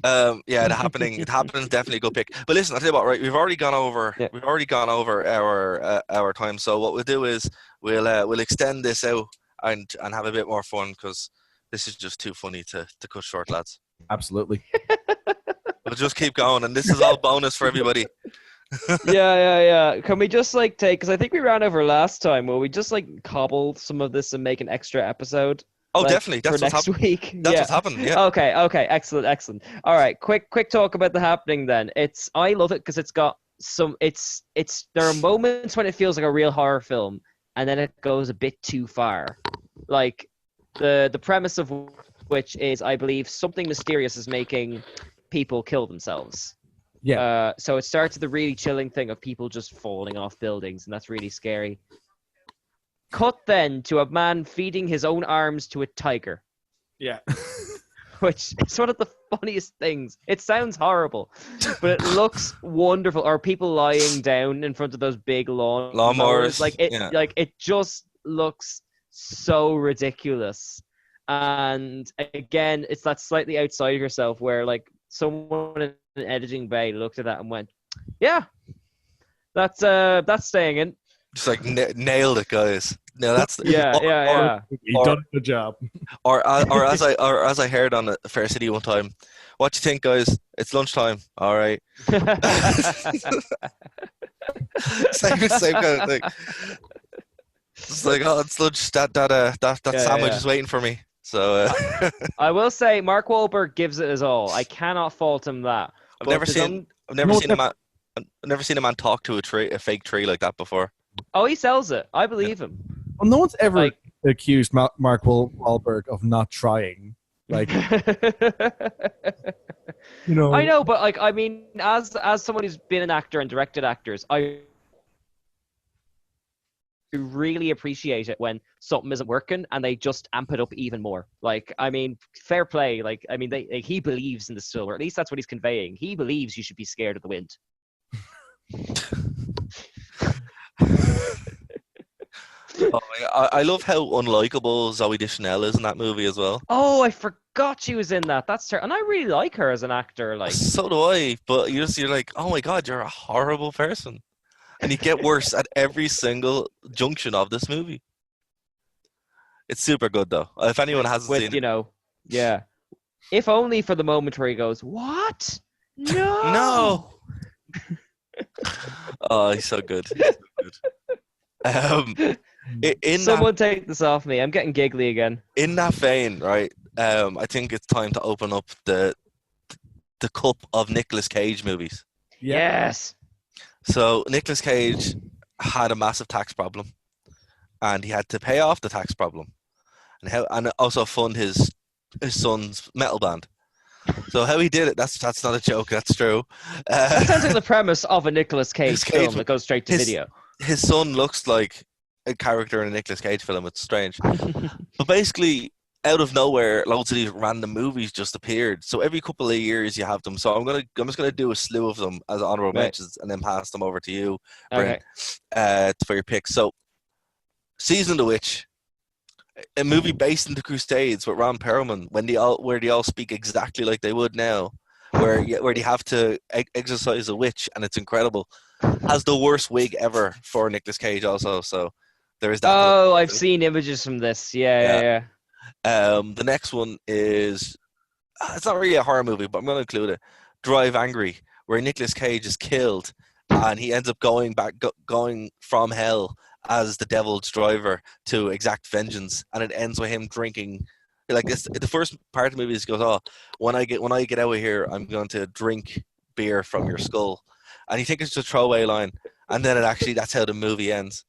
S8: yeah, The Happening is definitely a good pick. But listen, I'll tell you what, right? We've already gone over our time. So what we'll do is we'll extend this out and have a bit more fun because this is just too funny to cut short, lads.
S7: Absolutely.
S8: We'll just keep going, and this is all bonus for everybody.
S9: Yeah. Can we just like take? Because I think we ran over last time. Will we just like cobble some of this and make an extra episode?
S8: Oh,
S9: like,
S8: definitely. That's
S9: for
S8: what's
S9: next
S8: happening.
S9: week.
S8: That's
S9: Yeah.
S8: what's happening. Yeah.
S9: Okay. Excellent. All right. Quick talk about the happening then. I love it because it's got some. There are moments when it feels like a real horror film, and then it goes a bit too far. Like the premise of which is, I believe, something mysterious is making people kill themselves.
S7: Yeah.
S9: So it starts with the really chilling thing of people just falling off buildings, and that's really scary. Cut then to a man feeding his own arms to a tiger.
S7: Yeah.
S9: Which is one of the funniest things. It sounds horrible, but it looks wonderful. Or people lying down in front of those big lawnmowers. Like it just looks so ridiculous. And again, it's that slightly outside yourself where like someone in an editing bay looked at that and went, "Yeah, that's staying in."
S8: Just like nailed it, guys. No, that's
S9: yeah.
S7: He done a good job.
S8: Or as I heard on Fair City one time, what you think, guys? It's lunchtime. All right. same kind of thing. It's like, oh, it's lunch. That sandwich is waiting for me. So
S9: I will say, Mark Wahlberg gives it his all. I cannot fault him that.
S8: I've never seen a man talk to a fake tree like that before.
S9: Oh, he sells it. I believe him.
S7: Well, no one's ever accused Mark Wahlberg of not trying. Like, you know.
S9: I know, but like, I mean, as someone who's been an actor and directed actors, I really appreciate it when something isn't working and they just amp it up even more. Like, I mean, fair play. Like, I mean, he believes in the still, or at least that's what he's conveying. He believes you should be scared of the wind.
S8: I love how unlikable Zooey Deschanel is in that movie as well.
S9: Oh, I forgot she was in that. That's her, and I really like her as an actor. Like,
S8: so do I. But you're like, oh my god, you're a horrible person, and you get worse at every single junction of this movie. It's super good though. If anyone hasn't seen it,
S9: you know, yeah. If only for the moment where he goes, "What? No,
S8: no." Oh, he's so good.
S9: Someone take this off me. I'm getting giggly again.
S8: In that vein, right? I think it's time to open up the cup of Nicolas Cage movies.
S9: Yes.
S8: So Nicolas Cage had a massive tax problem, and he had to pay off the tax problem, and also fund his son's metal band. So how he did it, that's not a joke, that's true.
S9: That sounds like the premise of a Nicolas Cage film that goes straight to video.
S8: His son looks like a character in a Nicolas Cage film. It's strange. But basically, out of nowhere, loads of these random movies just appeared. So every couple of years you have them. So I'm just gonna do a slew of them as honorable mentions and then pass them over to you, Bryn, for your picks. So Season of the Witch, a movie based in the Crusades with Ron Perlman, where they all speak exactly like they would now, where they have to exorcise a witch, and it's incredible. Has the worst wig ever for Nicolas Cage also, so there is that.
S9: Oh, I've seen images from this. Yeah.
S8: The next one is, it's not really a horror movie, but I'm going to include it. Drive Angry, where Nicolas Cage is killed, and he ends up going from hell as the devil's driver to exact vengeance, and it ends with him drinking. Like this, the first part of the movie is, he goes, "Oh, when I get out of here, I'm going to drink beer from your skull," and you think it's just a throwaway line, and then that's how the movie ends.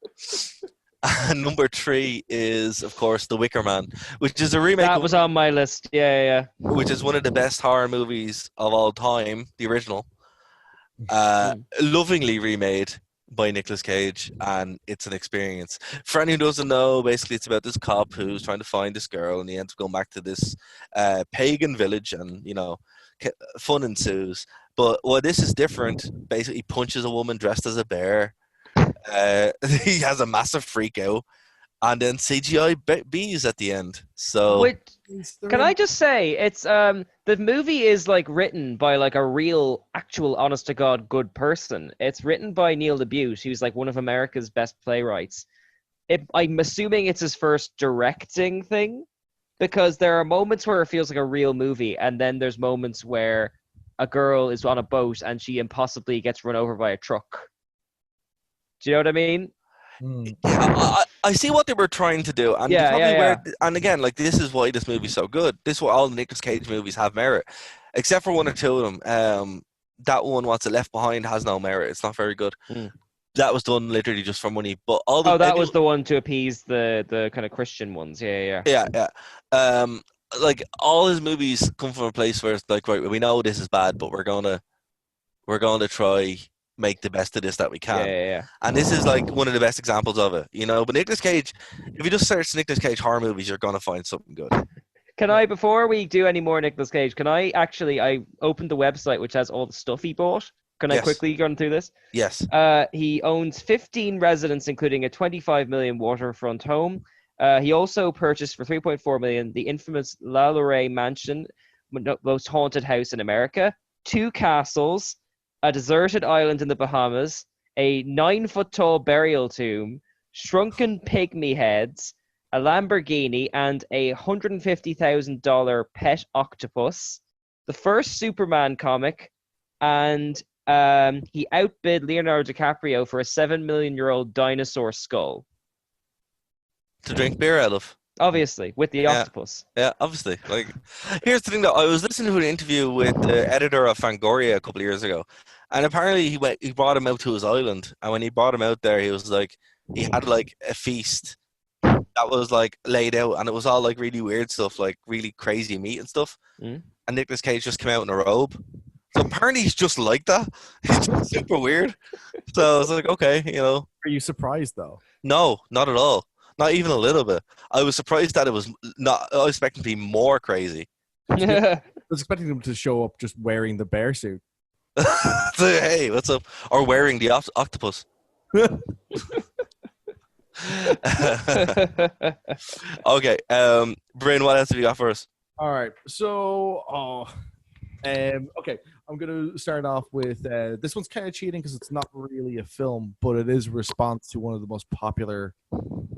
S8: And number 3 is, of course, The Wicker Man, which is a remake.
S9: That was on my list. Yeah.
S8: Which is one of the best horror movies of all time, the original. Lovingly remade by Nicolas Cage, and it's an experience. For anyone who doesn't know, basically it's about this cop who's trying to find this girl, and he ends up going back to this pagan village, and fun ensues. But this is different. Basically, he punches a woman dressed as a bear. He has a massive freak out, and then CGI bees at the end. So
S9: can I just say, it's the movie is like written by like a real, actual, honest to God, good person. It's written by Neil LaBute, who's like one of America's best playwrights. I'm assuming it's his first directing thing, because there are moments where it feels like a real movie, and then there's moments where a girl is on a boat and she impossibly gets run over by a truck. Do you know what I mean?
S8: Yeah, I see what they were trying to do, and and again, like, this is why this movie's so good. This is why all the Nicolas Cage movies have merit, except for one or two of them. That one, What's It Left Behind, has no merit. It's not very good. That was done literally just for money. But
S9: that was the one to appease the kind of Christian ones.
S8: Yeah. Like, all his movies come from a place where it's like, right, we know this is bad, but we're gonna try make the best of this that we can. And this is like one of the best examples of it, you know. But Nicolas Cage, if you just search Nicolas Cage horror movies, you're gonna find something good.
S9: Can I, before we do any more Nicolas Cage, I opened the website which has all the stuff he bought. Can I quickly run through this?
S8: Yes.
S9: He owns 15 residences, including a 25 million waterfront home. He also purchased for 3.4 million the infamous La Lorraine Mansion, most haunted house in America, 2 castles, a deserted island in the Bahamas, a 9-foot-tall burial tomb, shrunken pygmy heads, a Lamborghini, and a $150,000 pet octopus, the first Superman comic, and he outbid Leonardo DiCaprio for a 7-million-year-old dinosaur skull.
S8: To drink beer out of.
S9: Obviously, with the octopus.
S8: Yeah, obviously. Like, here's the thing, though. I was listening to an interview with the editor of Fangoria a couple of years ago, and apparently he brought him out to his island, and when he brought him out there, he was like, he had like a feast that was like laid out, and it was all like really weird stuff, like really crazy meat and stuff. And Nicolas Cage just came out in a robe. So apparently he's just like that. He's just super weird. So I was like, okay, you know.
S7: Are you surprised though?
S8: No, not at all. Not even a little bit. I was surprised that it was not. I was expecting to be more crazy.
S7: I was expecting him to show up just wearing the bear suit.
S8: So, hey, what's up? Or wearing the octopus. Okay, Bryn, what else have you got for us?
S7: All right, so okay, I'm gonna start off with this one's kind of cheating because it's not really a film, but it is a response to one of the most popular,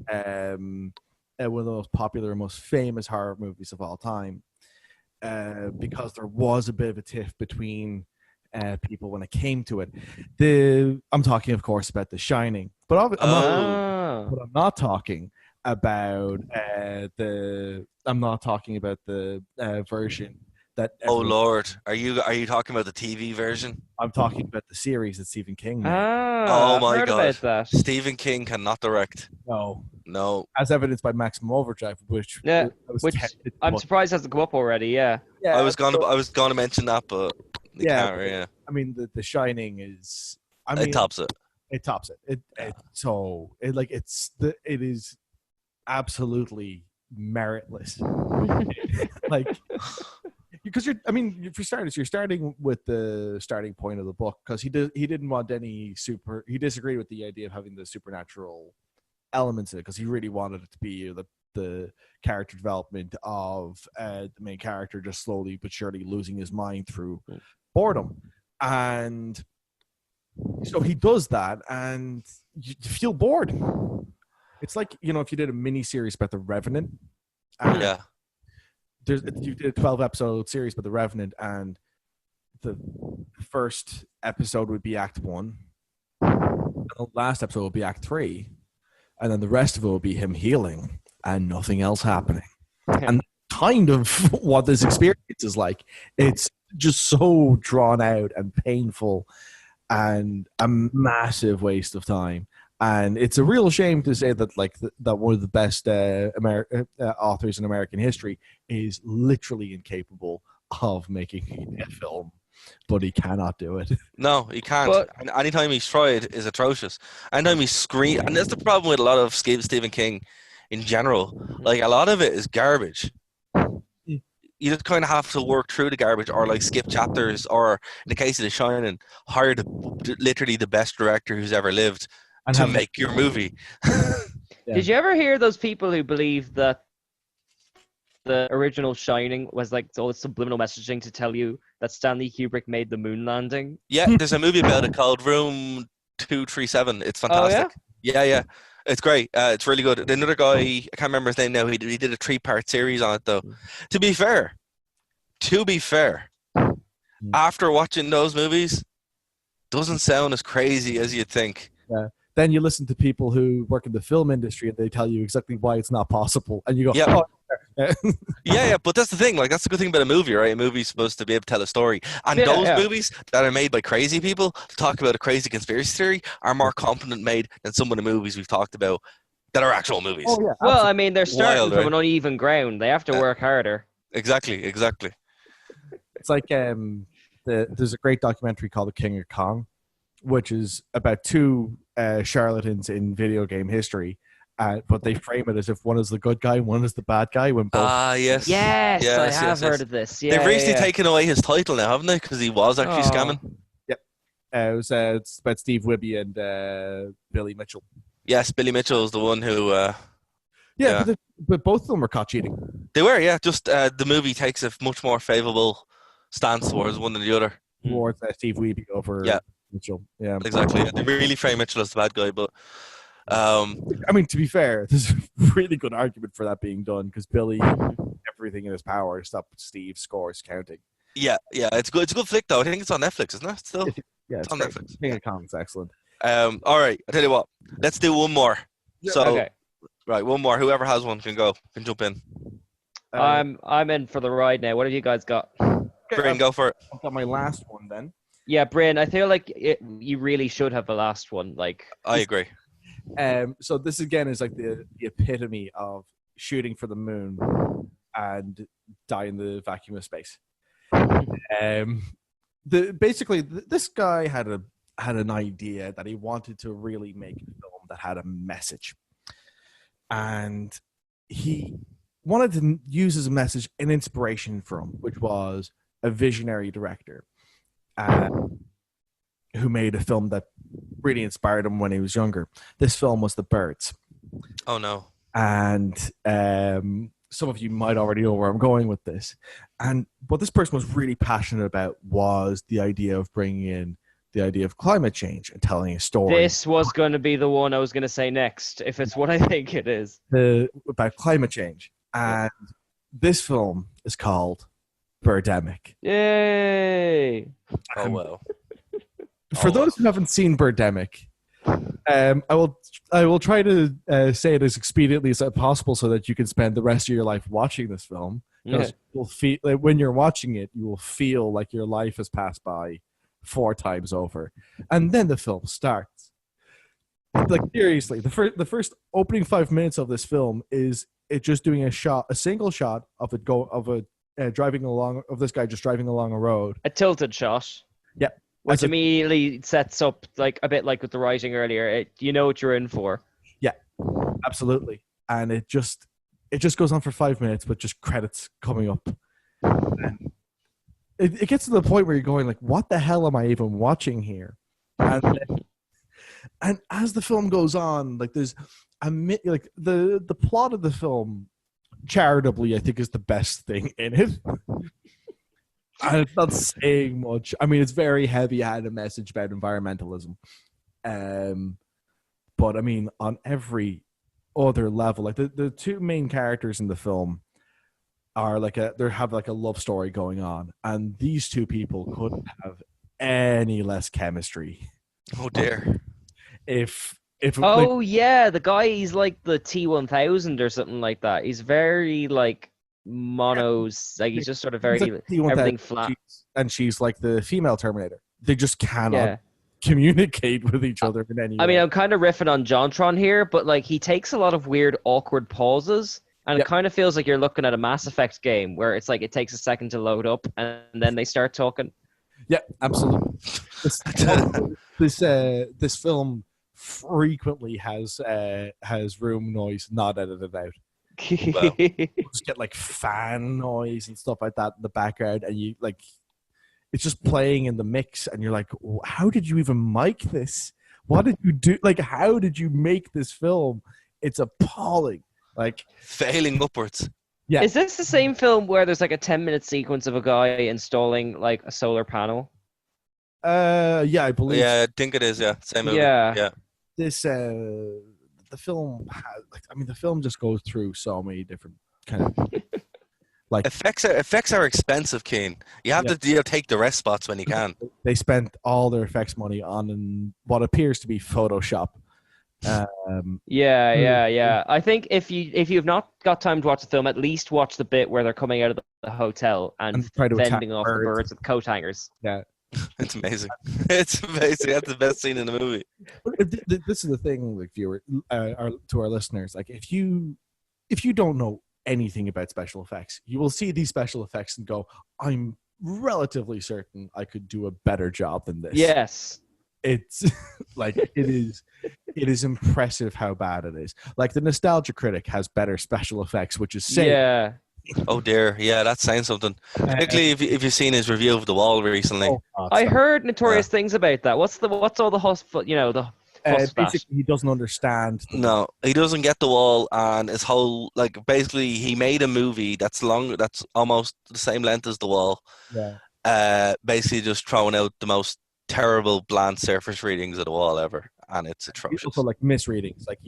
S7: and most famous horror movies of all time, because there was a bit of a tiff between people when it came to it. I'm talking, of course, about The Shining, but I'm not talking about the version that.
S8: Oh Lord, are you talking about the TV version?
S7: I'm talking about the series that Stephen King made.
S8: Oh my God, Stephen King cannot direct. No,
S7: as evidenced by Maximum Overdrive, which
S9: I'm surprised hasn't come up already. Yeah,
S8: I was gonna mention that, but I
S7: mean, the Shining is.
S8: It tops it.
S7: It tops it. It is absolutely meritless. Like, because for starters, you're starting with the starting point of the book, because he didn't want he disagreed with the idea of having the supernatural elements in it, because he really wanted it to be the character development of the main character just slowly but surely losing his mind through boredom. And so he does that, and you feel bored. It's like, if you did a mini series about the Revenant. You did a 12-episode series about the Revenant, and the first episode would be Act 1, and the last episode would be Act 3, and then the rest of it will be him healing and nothing else happening. And kind of what this experience is like. It's just so drawn out and painful and a massive waste of time. And it's a real shame to say that that one of the best authors in American history is literally incapable of making a film, but he cannot do it.
S8: No, he can't. And anytime he's tried is atrocious. Anytime he's screamed, and that's the problem with a lot of Stephen King in general. Like, a lot of it is garbage. You just kind of have to work through the garbage, or like skip chapters, or in the case of The Shining, hire literally the best director who's ever lived to make your movie.
S9: Did you ever hear those people who believe that the original Shining was like all this subliminal messaging to tell you that Stanley Kubrick made the moon landing?
S8: Yeah, there's a movie about it called Room 237. It's fantastic.
S9: Oh, yeah?
S8: Yeah. It's great. It's really good. Another guy, I can't remember his name now, he did a 3-part series on it, though. To be fair, after watching those movies, doesn't sound as crazy as you'd think.
S7: Yeah. Then you listen to people who work in the film industry and they tell you exactly why it's not possible. And you go,
S8: Yeah.
S7: oh.
S8: Yeah, but that's the thing. Like, that's the good thing about a movie, right? A movie's supposed to be able to tell a story. And those movies that are made by crazy people to talk about a crazy conspiracy theory are more competent made than some of the movies we've talked about that are actual movies.
S7: Oh, yeah,
S9: well, I mean, they're starting from
S8: right?
S9: an uneven ground. They have to work harder.
S8: Exactly.
S7: It's like there's a great documentary called The King of Kong, which is about two charlatans in video game history, but they frame it as if one is the good guy, one is the bad guy. When both
S8: Yes,
S9: I have heard of this. Yeah,
S8: they've recently taken away his title now, haven't they? Because he was actually scamming.
S7: Yep, it's about Steve Wibby and Billy Mitchell.
S8: Yes, Billy Mitchell is the one who.
S7: But both of them were caught cheating.
S8: They were, yeah. Just the movie takes a much more favourable stance towards one than the other.
S7: Towards Steve Wibby over Mitchell. Yeah,
S8: exactly. Yeah. They really frame Mitchell as the bad guy, but.
S7: I mean, to be fair, there's a really good argument for that being done because Billy everything in his power to stop Steve's scores counting.
S8: Yeah, it's good. It's a good flick though. I think it's on Netflix, isn't it? Still,
S7: it's
S8: on Netflix.
S7: King of Kong's excellent.
S8: All right, I tell you what. Let's do one more.
S9: Okay.
S8: Right, one more. Whoever has one can jump in.
S9: I'm in for the ride now. What have you guys got?
S8: Bryn, go for it.
S7: I've got my last one then.
S9: Yeah, Bryn, I feel like you really should have the last one. Like,
S8: I agree.
S7: So this again is like the epitome of shooting for the moon and die in the vacuum of space. Basically, this guy had an idea that he wanted to really make a film that had a message, and he wanted to use as a message an inspiration from, which was a visionary director who made a film that really inspired him when he was younger. This film was The Birds.
S8: Oh, no.
S7: And some of you might already know where I'm going with this. And what this person was really passionate about was the idea of bringing in the idea of climate change and telling a story.
S9: This was going to be the one I was going to say next, if it's what I think it is.
S7: About climate change. And this film is called Birdemic.
S9: Yay!
S8: Oh, well.
S7: For those who haven't seen Birdemic, I will try to say it as expediently as possible so that you can spend the rest of your life watching this film. Because you'll feel, like, when you're watching it, you will feel like your life has passed by 4 times over, and then the film starts. Like, seriously, the first opening 5 minutes of this film is it just doing a single shot of driving along, of this guy just driving along a road,
S9: a tilted shot.
S7: Yeah.
S9: Which immediately sets up, like, a bit like with the writing earlier. You know what you're in for.
S7: Yeah, absolutely. And it just goes on for 5 minutes, but just credits coming up. And it gets to the point where you're going like, what the hell am I even watching here? And as the film goes on, like, there's the plot of the film, charitably, I think, is the best thing in it. And it's not saying much. I mean, it's very heavy-handed message about environmentalism. But I mean, on every other level, like the 2 main characters in the film are they have a love story going on, and these 2 people couldn't have any less chemistry.
S8: Oh dear.
S9: The guy, he's like the T-1000 or something like that. He's very like monos, like he's just sort of very everything flat.
S7: And she's like the female Terminator. They just cannot communicate with each other in any way.
S9: I mean, I'm kind of riffing on JonTron here, but like he takes a lot of weird, awkward pauses, and it kind of feels like you're looking at a Mass Effect game where it's like it takes a second to load up, and then they start talking.
S7: Yeah, absolutely. This film frequently has room noise not edited out. Well, you just get like fan noise and stuff like that in the background, and you like it's just playing in the mix, and you're like, how did you even mic this? What did you do? Like, how did you make this film? It's appalling. Like,
S8: failing upwards.
S7: Yeah.
S9: Is this the same film where there's like a 10-minute sequence of a guy installing like a solar panel?
S7: Yeah, I believe.
S8: Yeah, I think it is. Yeah, same movie.
S9: Yeah.
S7: This the film has, the film just goes through so many different kind of Like
S8: effects are expensive, Kane. You have to take the rest spots when you can.
S7: They spent all their effects money on what appears to be Photoshop.
S9: Yeah. I think if you've not got time to watch the film, at least watch the bit where they're coming out of the hotel and
S7: try to
S9: fending
S7: attack
S9: off the birds with coat hangers.
S7: Yeah.
S8: It's amazing. It's amazing. That's the best scene in the movie.
S7: This is the thing, like viewer, to our listeners. Like, if you don't know anything about special effects, you will see these special effects and go, "I'm relatively certain I could do a better job than this."
S9: Yes,
S7: it's like it is impressive how bad it is. Like, the Nostalgia Critic has better special effects, which is saying.
S9: Yeah.
S8: Oh dear, yeah, that's saying something. Particularly if you've seen his review of The Wall recently.
S9: I heard notorious things about that. What's all the
S7: basically, he doesn't understand.
S8: No, he doesn't get The Wall, and his whole basically he made a movie that's almost the same length as The Wall.
S7: Yeah.
S8: Basically, just throwing out the most terrible bland surface readings of The Wall ever, and it's atrocious.
S7: Also, like, misreadings. Like,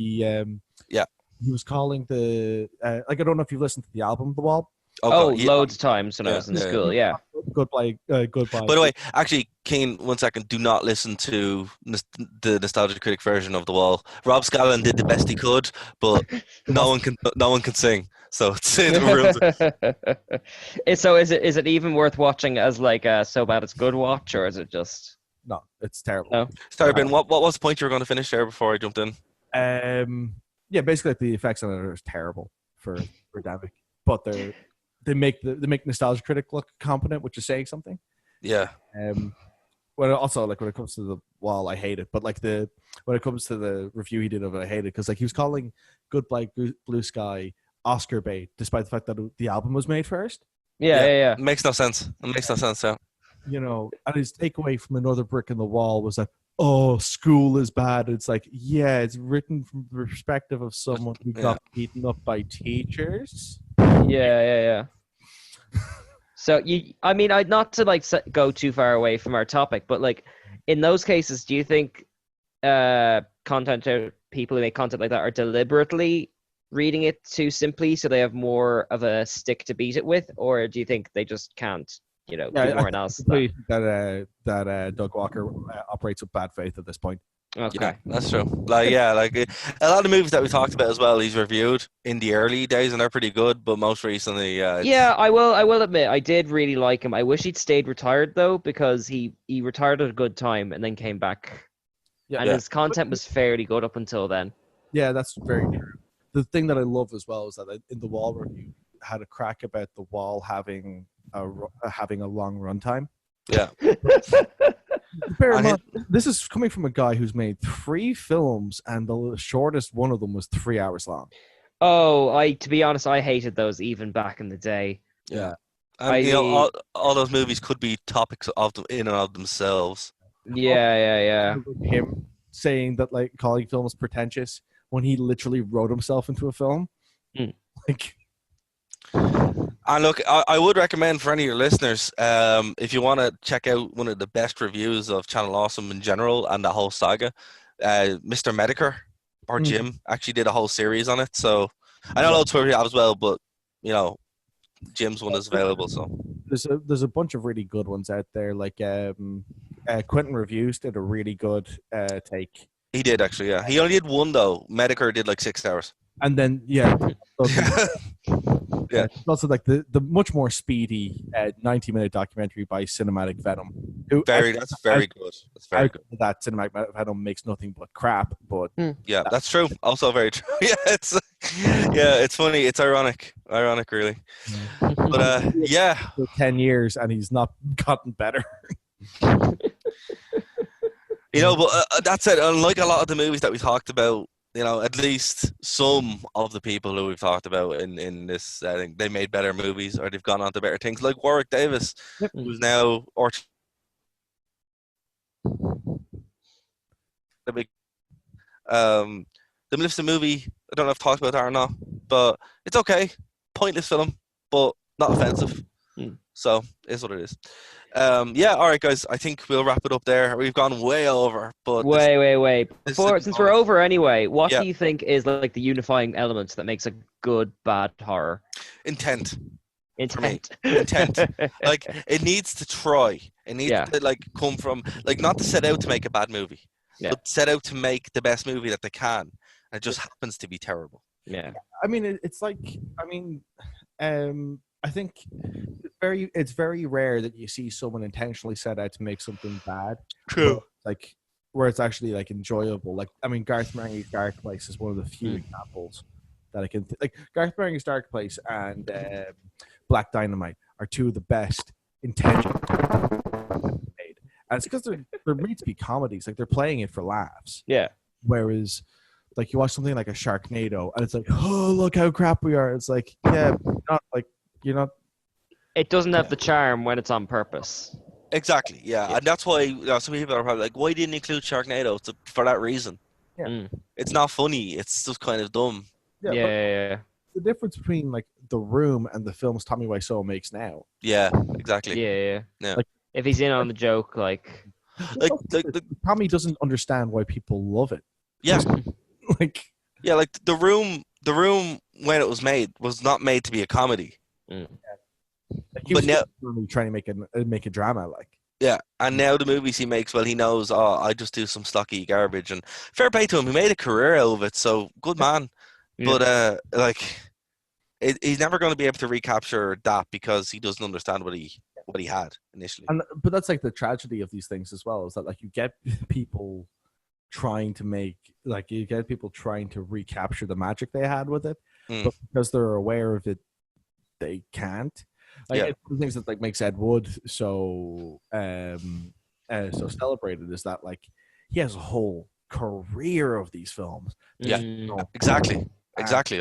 S7: he was calling the I don't know if you've listened to the album The Wall.
S9: Loads of times when I was in school. Yeah.
S7: Goodbye.
S8: By the way, actually, Keen, 1 second. Do not listen to the Nostalgia Critic version of The Wall. Rob Scallon did the best he could, but no one can sing. So it's
S9: So is it even worth watching as like a so bad it's good watch, or is it just?
S7: No, it's terrible.
S9: No?
S8: Sorry, Ben. What was the point you were going to finish there before I jumped in?
S7: Yeah, basically, the effects on it are terrible for Davik, but they make Nostalgia Critic look competent, which is saying something.
S8: Yeah.
S7: Well, also, like, when it comes to The Wall, I hate it, but like when it comes to the review he did of it, I hate it because, like, he was calling Goodbye Blue Sky Oscar bait, despite the fact that the album was made first.
S9: Yeah.
S8: It makes no sense. Yeah.
S7: You know, and his takeaway from Another Brick in the Wall was that, oh, school is bad. It's like, yeah, it's written from the perspective of someone who got beaten up by teachers.
S9: Yeah. So I'd not to go too far away from our topic, but like in those cases, do you think people who make content like that are deliberately reading it too simply so they have more of a stick to beat it with, or do you think they just can't? Do more analysis.
S7: That Doug Walker operates with bad faith at this point.
S9: Okay,
S8: yeah, that's true. A lot of the movies that we talked about as well, he's reviewed in the early days, and they're pretty good. But most recently,
S9: I will admit, I did really like him. I wish he'd stayed retired though, because he retired at a good time and then came back, his content was fairly good up until then.
S7: Yeah, that's very true. The thing that I love as well is that in the Wall review had a crack about the Wall having a long runtime.
S8: Yeah.
S7: Bear in mind, this is coming from a guy who's made 3 films, and the shortest one of them was 3 hours long.
S9: Oh, to be honest, I hated those even back in the day.
S8: Yeah. And all those movies could be topics of them in and of themselves.
S9: Yeah.
S7: Him saying that, like, calling films pretentious when he literally wrote himself into a film. Like.
S8: And look, I would recommend for any of your listeners, if you want to check out one of the best reviews of Channel Awesome in general and the whole saga, Mr. Medicare or Jim actually did a whole series on it. So I know loads of people have as well, but Jim's one is available. So
S7: there's a bunch of really good ones out there. Like Quentin Reviews did a really good take.
S8: He did actually, yeah. He only did one though. Medicare did like 6 hours.
S7: And then yeah, it's also like the much more speedy 90-minute documentary by Cinematic Venom.
S8: That's very good.
S7: That Cinematic Venom makes nothing but crap, but
S8: yeah, that's true. Also very true. It's funny. It's ironic really. But
S7: for 10 years and he's not gotten better.
S8: But that's it. Unlike a lot of the movies that we talked about, at least some of the people who we've talked about in this, I think they made better movies or they've gone on to better things. Like Warwick Davis, who's now the big the Maleficent movie. I don't know if I've talked about that or not, but it's okay. Pointless film, but not offensive. So it's what it is. All right, guys. I think we'll wrap it up there. We've gone way over, but
S9: way. Since we're over anyway, what do you think is like the unifying element that makes a good bad horror?
S8: Intent.
S9: Intent.
S8: Intent. Like, it needs to try. It needs
S9: Yeah.
S8: to like come from like not to set out to make a bad movie,
S9: Yeah.
S8: but set out to make the best movie that they can. And it just happens to be terrible.
S9: Yeah.
S7: I mean, it's like, I mean, I think it's very rare that you see someone intentionally set out to make something bad.
S8: True.
S7: Like where it's actually like enjoyable. Like, I mean, Garth Marenghi's Dark Place is one of the few examples that I can like. Garth Marenghi's Dark Place and Black Dynamite are two of the best intentions made, and it's because they're meant to be comedies. Like, they're playing it for laughs.
S9: Yeah.
S7: Whereas, like, you watch something like a Sharknado, and it's like, oh, look how crap we are. It's like, yeah, you're not.
S9: It doesn't have the charm when it's on purpose.
S8: Exactly. Yeah. And that's why some people are probably like, why didn't you include Sharknado? It's for that reason.
S7: Yeah.
S8: It's not funny. It's just kind of dumb.
S9: Yeah.
S7: The difference between like The Room and the films Tommy Wiseau makes now.
S8: Yeah. Exactly.
S9: Yeah.
S7: Like,
S9: if he's in on the joke, like
S7: Tommy doesn't understand why people love it.
S8: Yeah.
S7: Like,
S8: yeah, like the room when it was made was not made to be a comedy.
S7: like he
S8: But
S7: was
S8: now,
S7: really trying to make a drama. Like,
S8: yeah, and now the movies he makes, well, he knows, I just do some stocky garbage, and fair play to him. He made a career out of it, so good man.
S9: Yeah.
S8: But like, he's never going to be able to recapture that because he doesn't understand what he had initially.
S7: but that's like the tragedy of these things as well, is that like you get people trying to recapture the magic they had with it, but because they're aware of it, they can't. Like, it's one of the things that like makes Ed Wood so so celebrated is that like he has a whole career of these films.
S8: Yeah, exactly.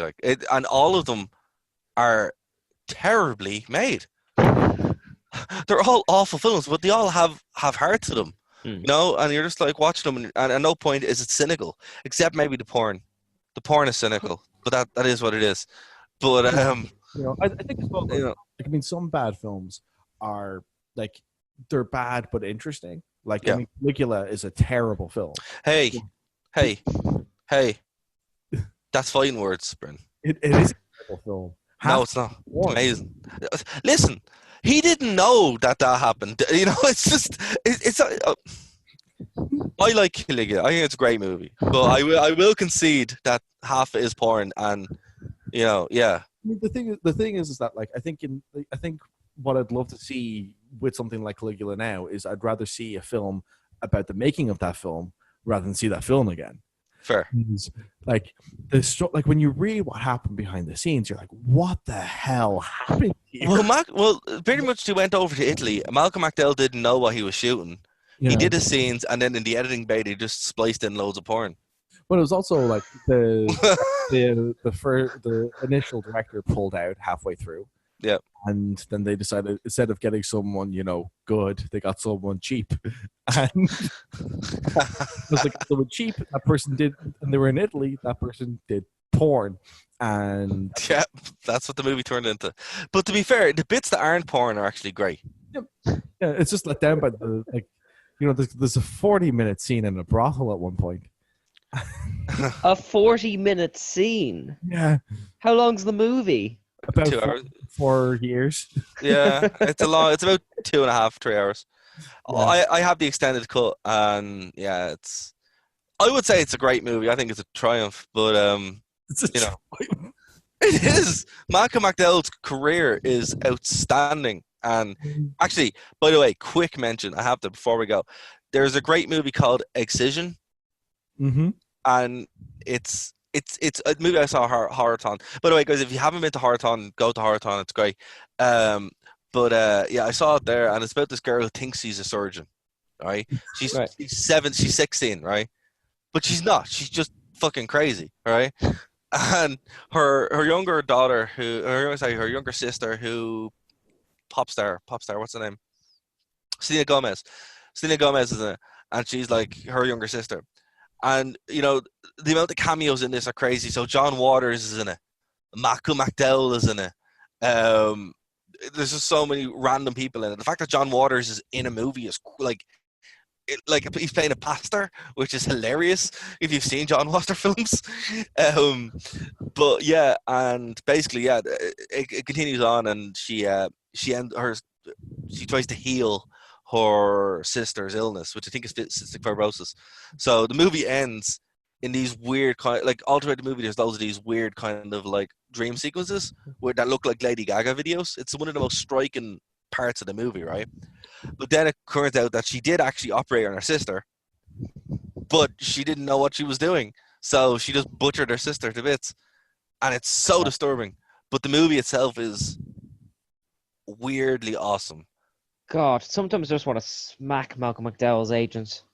S8: Like it, and all of them are terribly made. They're all awful films, but they all have heart to them. You know, and you're just like watching them, and at no point is it cynical, except maybe the porn. The porn is cynical, but that is what it is. But
S7: you know, I think as well. You know, like, I mean, some bad films are like they're bad but interesting. Like, I mean, Caligula is a terrible film.
S8: Hey, that's fighting words, Bryn.
S7: It is a terrible film.
S8: No, it's not. It's amazing. Listen. He didn't know that happened. You know, it's just it's. I like Caligula. I think it's a great movie, but I will concede that half is porn, and you know, yeah.
S7: I mean, the thing is that like I think what I'd love to see with something like Caligula now is I'd rather see a film about the making of that film rather than see that film again.
S8: Fair.
S7: Like like when you read what happened behind the scenes, you're like, what the hell happened here?
S8: Well, pretty much he went over to Italy. Malcolm McDowell didn't know what he was shooting. Yeah. He did his scenes, and then in the editing bay, they just spliced in loads of porn.
S7: But it was also like the initial director pulled out halfway through.
S8: Yeah.
S7: And then they decided, instead of getting someone, you know, good, they got someone cheap. And it was like, someone cheap, that person did, and they were in Italy, that person did porn. And
S8: yeah, that's what the movie turned into. But to be fair, the bits that aren't porn are actually great.
S7: Yeah, it's just let down by the, like, you know, there's a 40-minute scene in a brothel at one point.
S9: A 40-minute scene?
S7: Yeah.
S9: How long's the movie?
S7: About
S8: 2 hours.
S7: 4 years.
S8: Yeah, it's about 2.5, 3 hours.
S7: Yeah.
S8: I have the extended cut, and yeah, I would say it's a great movie. I think it's a triumph, but it is. Malcolm McDowell's career is outstanding, and actually, by the way, quick mention I have to before we go. There's a great movie called Excision, and it's a movie I saw Horrorthon. By the way, guys, if you haven't been to Horrorthon, go to Horrorthon. It's great. But I saw it there, and it's about this girl who thinks she's a surgeon. Right? She's 16, right? But she's not. She's just fucking crazy, right? And her younger daughter, her younger sister, who pop star, what's her name? Selena Gomez is in it, and she's like her younger sister. And, you know, the amount of cameos in this are crazy. So John Waters is in it. Malcolm McDowell is in it. There's just so many random people in it. The fact that John Waters is in a movie is, like, like he's playing a pastor, which is hilarious if you've seen John Foster films. But yeah, and basically, yeah, it continues on, and she tries to heal her sister's illness, which I think is cystic fibrosis. So the movie ends in these weird kind, like all throughout the movie, there's loads of these weird kind of like dream sequences that look like Lady Gaga videos. It's one of the most striking parts of the movie, right? But then it turns out that she did actually operate on her sister, but she didn't know what she was doing, so she just butchered her sister to bits, and it's so disturbing. But the movie itself is weirdly awesome.
S9: God, sometimes I just want to smack Malcolm McDowell's agents.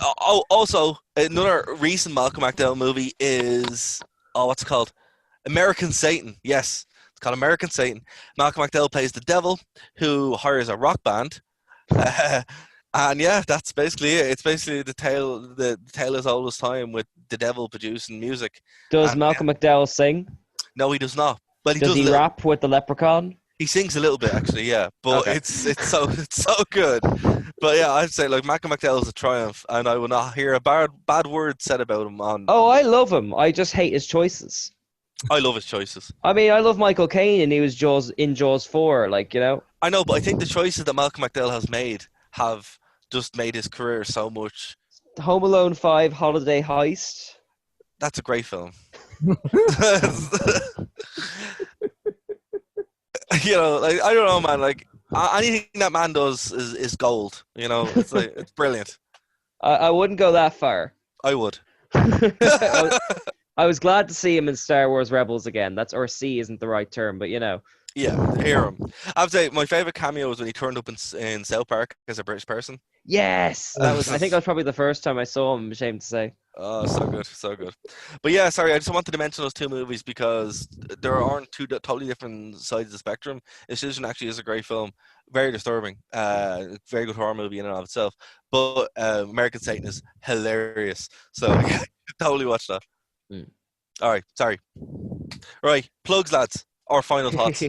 S8: Oh, also, another recent Malcolm McDowell movie is, what's it called? American Satan. Yes, it's called American Satan. Malcolm McDowell plays the devil who hires a rock band. And yeah, that's basically it. It's basically the tale is always time with the devil producing music.
S9: Does Malcolm McDowell sing?
S8: No, he does not. But
S9: does he rap with the leoprecon?
S8: He sings a little bit, actually, yeah. But okay. it's so good. But yeah, I'd say like Malcolm McDowell is a triumph, and I will not hear a bad word said about him on.
S9: Oh, I love him. I just hate his choices.
S8: I love his choices.
S9: I mean, I love Michael Caine, and he was in Jaws 4, like, you know.
S8: I know, but I think the choices that Malcolm McDowell has made have just made his career so much.
S9: Home Alone 5, Holiday Heist.
S8: That's a great film. You know, like I don't know, man. Like anything that man does is gold. You know, it's like it's brilliant.
S9: I wouldn't go that far.
S8: I would.
S9: I was glad to see him in Star Wars Rebels again. Or see isn't the right term, but you know.
S8: Yeah, hear him. I would say my favorite cameo was when he turned up in South Park as a British person.
S9: Yes, I think that was probably the first time I saw him. I'm ashamed to say.
S8: Oh, so good, so good. But yeah, sorry, I just wanted to mention those two movies because there aren't two totally different sides of the spectrum. Incision actually is a great film, very disturbing, very good horror movie in and of itself. But American Satan is hilarious, so yeah, totally watch that. All right, sorry. Right, plugs, lads. Our final thoughts.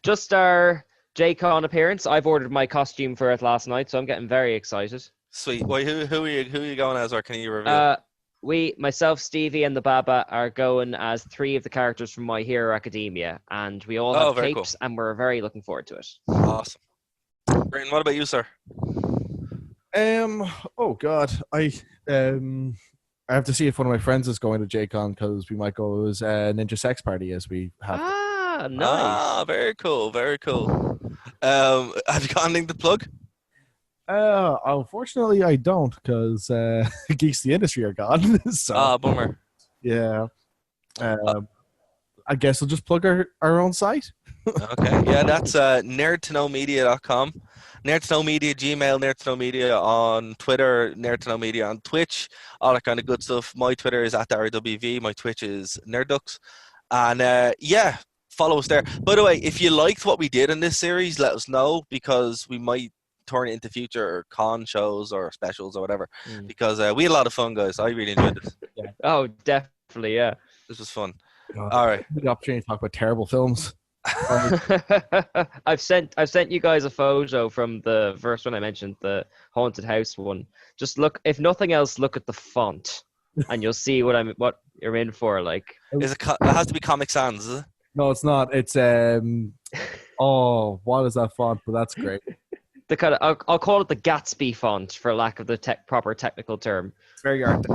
S9: Just our J-Con appearance. I've ordered my costume for it last night, so I'm getting very excited.
S8: Sweet. Wait, who are you going as, or can you reveal?
S9: Myself, Stevie, and the Baba are going as 3 of the characters from My Hero Academia, and we all have capes, cool. And we're very looking forward to it.
S8: Awesome. Brayden, what about you, sir?
S7: Oh God, I have to see if one of my friends is going to J-Con because we might go as a Ninja Sex Party as we have.
S9: Ah, nice.
S8: Ah, very cool, very cool. Have you got anything to plug?
S7: Unfortunately, I don't because Geeks the Industry are gone. So,
S8: bummer.
S7: Yeah. I guess we'll just plug our own site.
S8: Okay. Yeah, that's nerdtoknowmedia.com. Nerd to Know Media, Gmail, Nerd to Know Media on Twitter, Nerd to Know Media on Twitch, all that kind of good stuff. My Twitter is @RWV. My Twitch is Nerddux. And yeah, follow us there. By the way, if you liked what we did in this series, let us know because we might turn it into future con shows or specials or whatever. Because we had a lot of fun, guys. I really enjoyed this.
S9: Yeah. Oh, definitely, yeah.
S8: This was fun.
S7: God,
S8: all right.
S7: The opportunity to talk about terrible films.
S9: I've sent you guys a photo from the first one I mentioned, the haunted house one. Just look, if nothing else, look at the font, and you'll see what you're in for. Like,
S8: is it has to be Comic Sans, is it?
S7: No, it's not. It's what is that font? But that's great.
S9: The kind of I'll call it the Gatsby font for lack of the proper technical term.
S7: It's very art.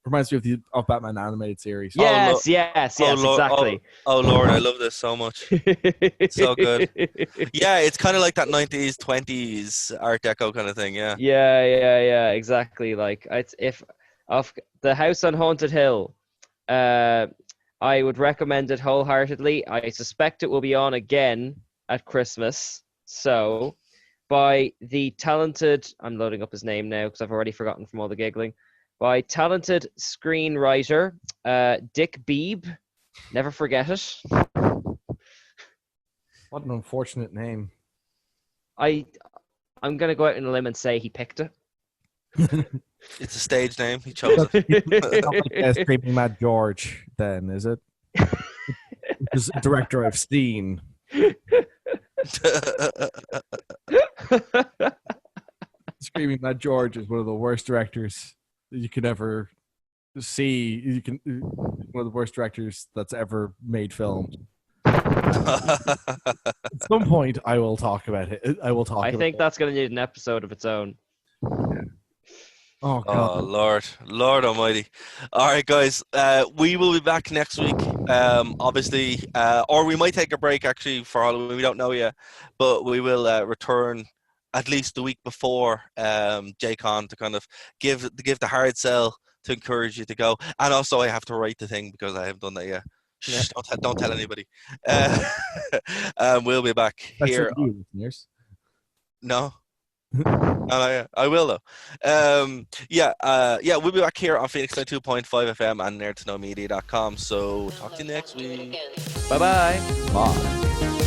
S7: Reminds me of Batman animated series.
S9: Yes, exactly.
S8: Oh Lord, I love this so much. It's so good. Yeah, it's kind of like that 90s, 20s Art Deco kind of thing. Yeah.
S9: Yeah, exactly. Like if of the House on Haunted Hill, I would recommend it wholeheartedly. I suspect it will be on again at Christmas. So, by the talented, I'm loading up his name now because I've already forgotten from all the giggling. By talented screenwriter Dick Beebe. Never forget it.
S7: What an unfortunate name.
S9: I'm going to go out on a limb and say he picked it.
S8: It's a stage name. He chose it.
S7: It's not like Screaming Mad George, then, is it? It's a director I've seen. Screaming Mad George is one of the worst directors that you could ever see. One of the worst directors that's ever made films. At some point, I will talk about it. I
S9: think that's going to need an episode of its own.
S7: Oh, God.
S8: Oh, Lord Almighty! All right, guys, we will be back next week. Obviously, or we might take a break actually for Halloween. We don't know yet, but we will return at least the week before JCon to kind of give the hard sell to encourage you to go. And also, I have to write the thing because I haven't done that yet. Shh, don't tell anybody. We'll be back here. No. I will though. We'll be back here on Phoenix 92.5 FM and nerdtoknowmedia.com. So talk to you next week.
S9: Bye-bye.
S7: Bye.